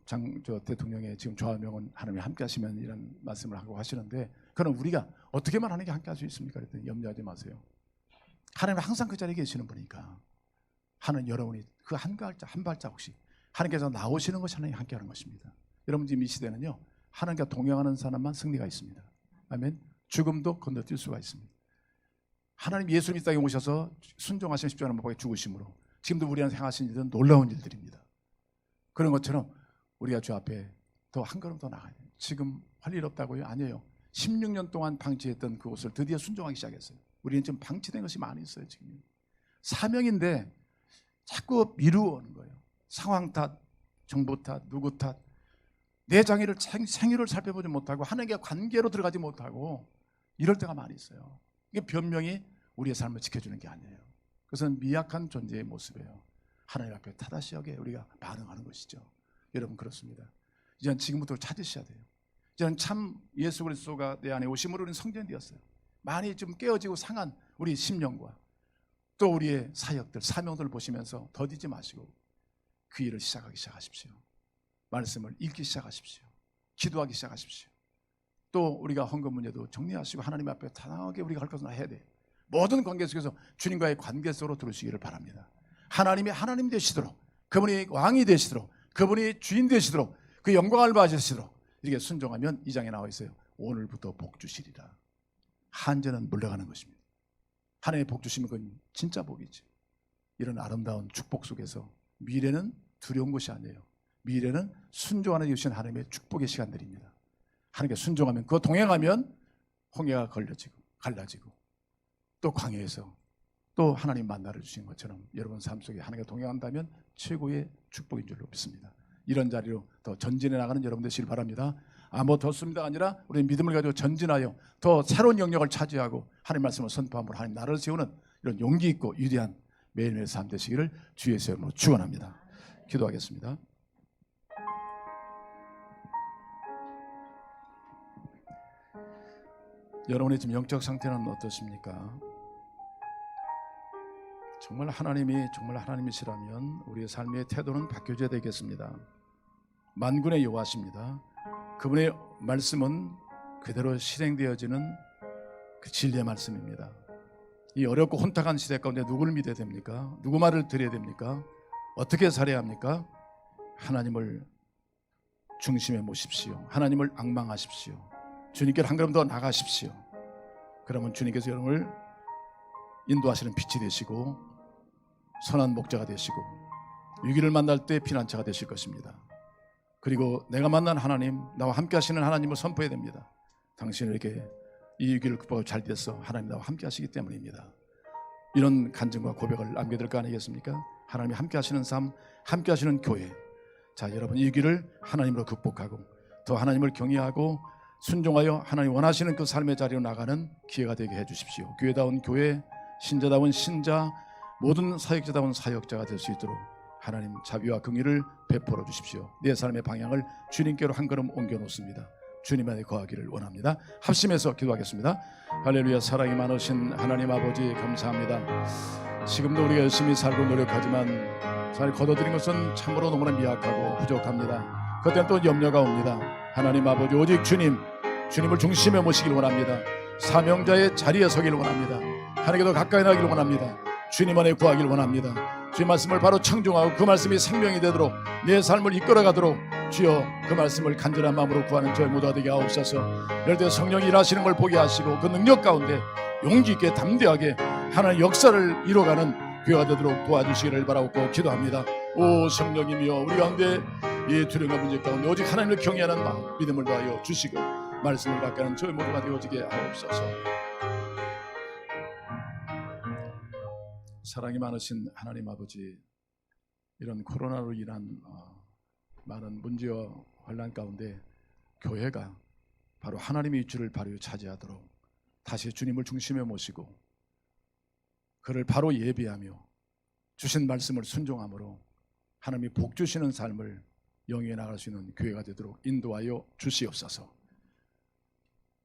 저 대통령의 지금 좌우명은 하나님이 함께 하시면 이런 말씀을 하고 하시는데 그럼 우리가 어떻게만 하나님께 함께 할 수 있습니까? 그랬더니 염려하지 마세요. 하나님은 항상 그 자리에 계시는 분이니까 하나님 여러분이 그 한 발자국씩 하나님께서 나오시는 것이 하나님 함께 하는 것입니다. 여러분 지금 이 시대는요 하나님과 동행하는 사람만 승리가 있습니다. 아멘. 죽음도 건너뛸 수가 있습니다. 하나님 예수님 이 땅에 오셔서 순종하신 십자가 못 박에 죽으심으로 지금도 우리한테 행하신 일은 놀라운 일들입니다. 그런 것처럼 우리가 주 앞에 더 한 걸음 더 나가야 돼요. 지금 할 일 없다고요? 아니에요. 16년 동안 방치했던 그곳을 드디어 순종하기 시작했어요. 우리는 지금 방치된 것이 많이 있어요. 지금 사명인데 자꾸 미루어오는 거예요. 상황 탓, 정부 탓, 누구 탓. 내 장애를 생일을 살펴보지 못하고 하나님과 관계로 들어가지 못하고 이럴 때가 많이 있어요. 이게 변명이 우리의 삶을 지켜주는 게 아니에요. 그것은 미약한 존재의 모습이에요. 하나님 앞에 타다시하게 우리가 반응하는 것이죠. 여러분 그렇습니다. 이제는 지금부터 찾으셔야 돼요. 이제는 참 예수 그리스도가 내 안에 오심으로 우리는 성전되었어요. 많이 좀 깨어지고 상한 우리 심령과 또 우리의 사역들, 사명들을 보시면서 더디지 마시고 그 일을 시작하십시오. 말씀을 읽기 시작하십시오. 기도하기 시작하십시오. 또 우리가 헌금 문제도 정리하시고 하나님 앞에 단호하게 우리가 할 것은 해야 돼요. 모든 관계 속에서 주님과의 관계 속으로 들어오시기를 바랍니다. 하나님이 하나님 되시도록, 그분이 왕이 되시도록, 그분이 주인 되시도록, 그 영광을 받으시도록 이렇게 순종하면 이 장에 나와 있어요. 오늘부터 복 주시리라. 한전은 물러가는 것입니다. 하나님의 복 주시면 그건 진짜 복이지. 이런 아름다운 축복 속에서 미래는 두려운 것이 아니에요. 미래는 순종하는 주신 하나님의 축복의 시간들입니다. 하나님께 순종하면, 그거 동행하면 홍해가 갈라지고 또 광야에서 또 하나님 만나를 주신 것처럼 여러분 삶 속에 하나님과 동행한다면 최고의 축복인 줄로 믿습니다. 이런 자리로 더 전진해 나가는 여러분 되시길 바랍니다. 뭐 더 씁니다가 아니라 우리 믿음을 가지고 전진하여 더 새로운 영역을 차지하고 하나님 말씀을 선포함으로 하나님 나라를 세우는 이런 용기 있고 위대한 매일매일 삶 되시기를 주의 이름으로 축원합니다. 기도하겠습니다. 여러분의 지금 영적 상태는 어떠십니까? 정말 하나님이 정말 하나님이시라면 우리의 삶의 태도는 바뀌어져야 되겠습니다. 만군의 여호와십니다. 그분의 말씀은 그대로 실행되어지는 그 진리의 말씀입니다. 이 어렵고 혼탁한 시대 가운데 누구를 믿어야 됩니까? 누구 말을 들어야 됩니까? 어떻게 살아야 합니까? 하나님을 중심에 모십시오. 하나님을 앙망하십시오. 주님께로 한 걸음 더 나가십시오. 그러면 주님께서 여러분을 인도하시는 빛이 되시고 선한 목자가 되시고 위기를 만날 때 피난처가 되실 것입니다. 그리고 내가 만난 하나님, 나와 함께 하시는 하나님을 선포해야 됩니다. 당신에게 이 위기를 극복하고 잘 돼서 하나님 나와 함께 하시기 때문입니다. 이런 간증과 고백을 남겨드릴 거 아니겠습니까? 하나님이 함께 하시는 삶, 함께 하시는 교회. 자, 여러분 이 위기를 하나님으로 극복하고 더 하나님을 경외하고 순종하여 하나님 원하시는 그 삶의 자리로 나가는 기회가 되게 해주십시오. 교회다운 교회, 신자다운 신자, 모든 사역자다운 사역자가 될 수 있도록 하나님 자비와 긍휼을 베풀어 주십시오. 내 삶의 방향을 주님께로 한 걸음 옮겨 놓습니다. 주님 안에 거하기를 원합니다. 합심해서 기도하겠습니다. 할렐루야. 사랑이 많으신 하나님 아버지 감사합니다. 지금도 우리가 열심히 살고 노력하지만 잘 거둬들인 것은 참으로 너무나 미약하고 부족합니다. 그때는 또 염려가 옵니다. 하나님 아버지 오직 주님을 중심에 모시길 원합니다. 사명자의 자리에 서길 원합니다. 하나님께 더 가까이 나기를 원합니다. 주님 안에 구하길 원합니다. 주의 말씀을 바로 청종하고 그 말씀이 생명이 되도록 내 삶을 이끌어가도록 주여 그 말씀을 간절한 마음으로 구하는 저희 모두가 되게 하옵소서. 이럴 때 성령이 일하시는 걸 보게 하시고 그 능력 가운데 용기 있게 담대하게 하나님의 역사를 이뤄가는 교회가 되도록 도와주시기를 바라고 기도합니다. 오 성령님이여, 우리 가운데 이 두려움과 문제 가운데 오직 하나님을 경외하는 마음, 믿음을 더하여 주시고 말씀을 갖게 하는 저희 모두가 되어지게 하옵소서. 사랑이 많으신 하나님 아버지, 이런 코로나로 인한 많은 문제와 혼란 가운데 교회가 바로 하나님의 위치를 바로 차지하도록 다시 주님을 중심에 모시고 그를 바로 예비하며 주신 말씀을 순종함으로 하나님이 복 주시는 삶을 영위해 나갈 수 있는 교회가 되도록 인도하여 주시옵소서.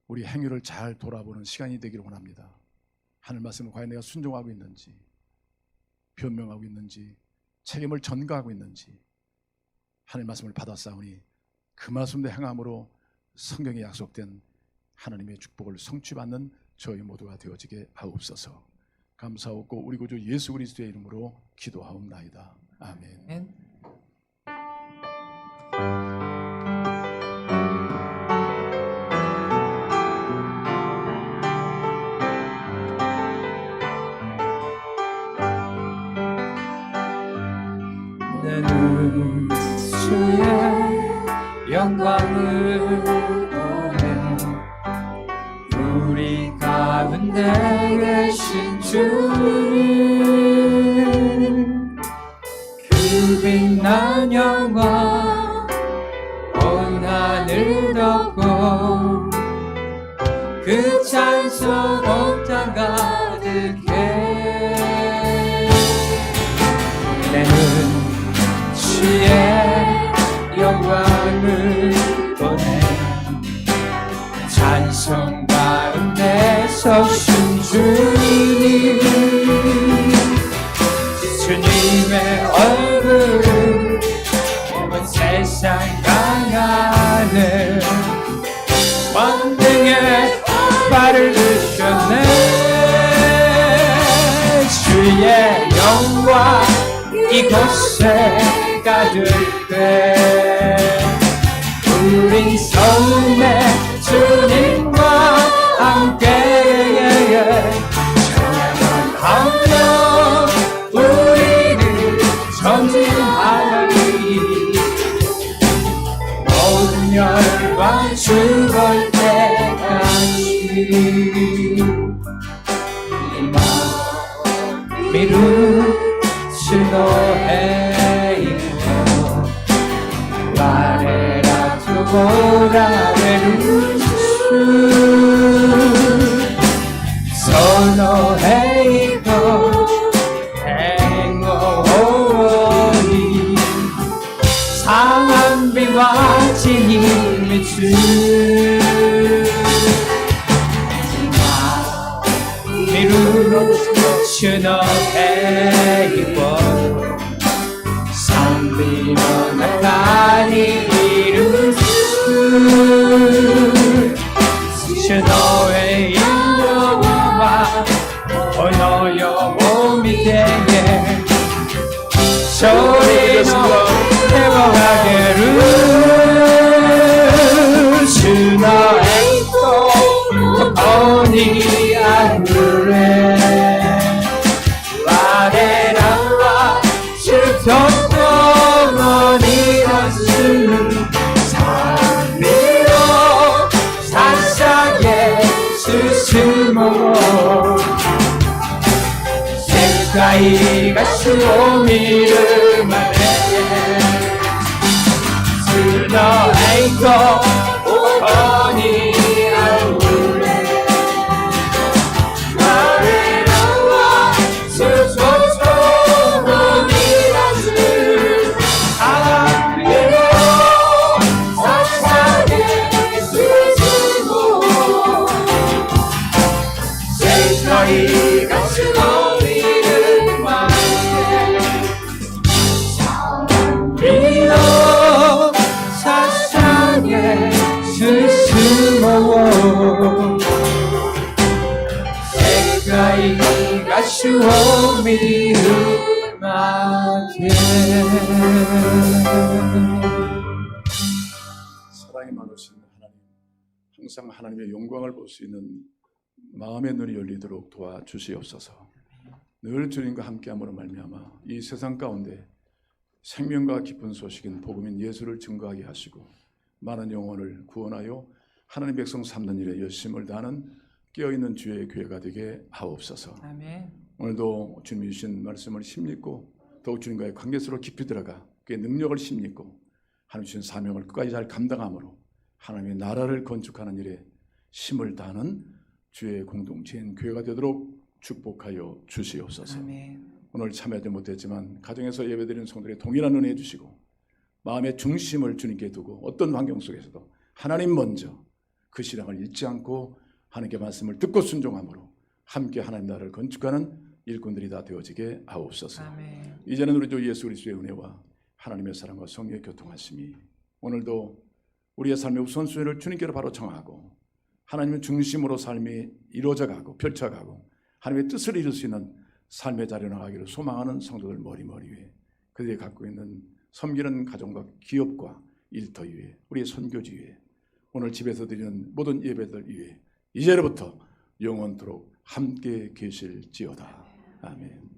우리 행위를 잘 돌아보는 시간이 되기를 원합니다. 하늘 말씀을 과연 내가 순종하고 있는지, 변명하고 있는지, 책임을 전가하고 있는지, 하나님 말씀을 받았사오니 그 말씀대로 행함으로 성경에 약속된 하나님의 축복을 성취받는 저희 모두가 되어지게 하옵소서. 감사하고 우리 구주 예수 그리스도의 이름으로 기도하옵나이다. 아멘. 영광을 보내 우리 가운데 계신 주님 그 빛난 영광 온 하늘 덮고 그 찬송 온 땅 가득해 내는 주의 영광을 보내 찬송 가운데 서신 주님 주님의 얼굴을 온 세상 강하늘 왕등에 발을 드셨네 주의 영광 이곳에 가득해 우리 성내 주님과 함께 찬양하며 우리를 전진하리 모든 열방 죽을 때까지 이 마음 미루지 너의 이름 말해라 두고라 베루슈 선어의 이름 행어오니 상한 비와 진임의 주 미루주 너의 이름 산비로 나가니 이루주 주 너의 인도와 너여 몸이 되게 소리로 태워가게를 주 너의 또 어니 안그래 아래라와 주토토머니라스 산비로 사사게 스스모 세가이가 수오미를 말해 스너에이코 오거니 알울레 나레라와 수소소모니라스 아비로 사사게 스스모 세가이가 수오미를 말해 비로 사상에 스스모 세가이가 수오미를 말해 사랑이 많으신 하나님, 항상 하나님의 영광을 볼 수 있는 마음의 눈이 열리도록 도와주시옵소서. 늘 주님과 함께함으로 말미암아 이 세상 가운데 생명과 깊은 소식인 복음인 예수를 증거하게 하시고 많은 영혼을 구원하여 하나님 백성 삼는 일에 열심을 다하는 깨어있는 주의 교회가 되게 하옵소서. 아멘. 오늘도 주님이 주신 말씀을 힘입고 더욱 주님과의 관계 속으로 깊이 들어가 그의 능력을 힘입고 하나님 주신 사명을 끝까지 잘 감당함으로 하나님의 나라를 건축하는 일에 힘을 다하는 주의 공동체인 교회가 되도록 축복하여 주시옵소서. 아멘. 오늘 참여하지 못했지만 가정에서 예배드리는 성도들의 동일한 은혜 해주시고 마음의 중심을 주님께 두고 어떤 환경 속에서도 하나님 먼저 그 신앙을 잃지 않고 하나님께 말씀을 듣고 순종함으로 함께 하나님 나라를 건축하는 일꾼들이 다 되어지게 하옵소서. 아멘. 이제는 우리 주 예수 그리스도의 은혜와 하나님의 사랑과 성령의 교통하심이 오늘도 우리의 삶의 우선순위를 주님께로 바로 정하고 하나님의 중심으로 삶이 이루어져가고 펼쳐가고 하나님의 뜻을 이룰 수 있는 삶의 자리에 나가기를 소망하는 성도들 머리 위에 그들이 갖고 있는 섬기는 가정과 기업과 일터 위에 우리의 선교지 위에 오늘 집에서 드리는 모든 예배들 위에 이제로부터 영원토록 함께 계실지어다. 아멘.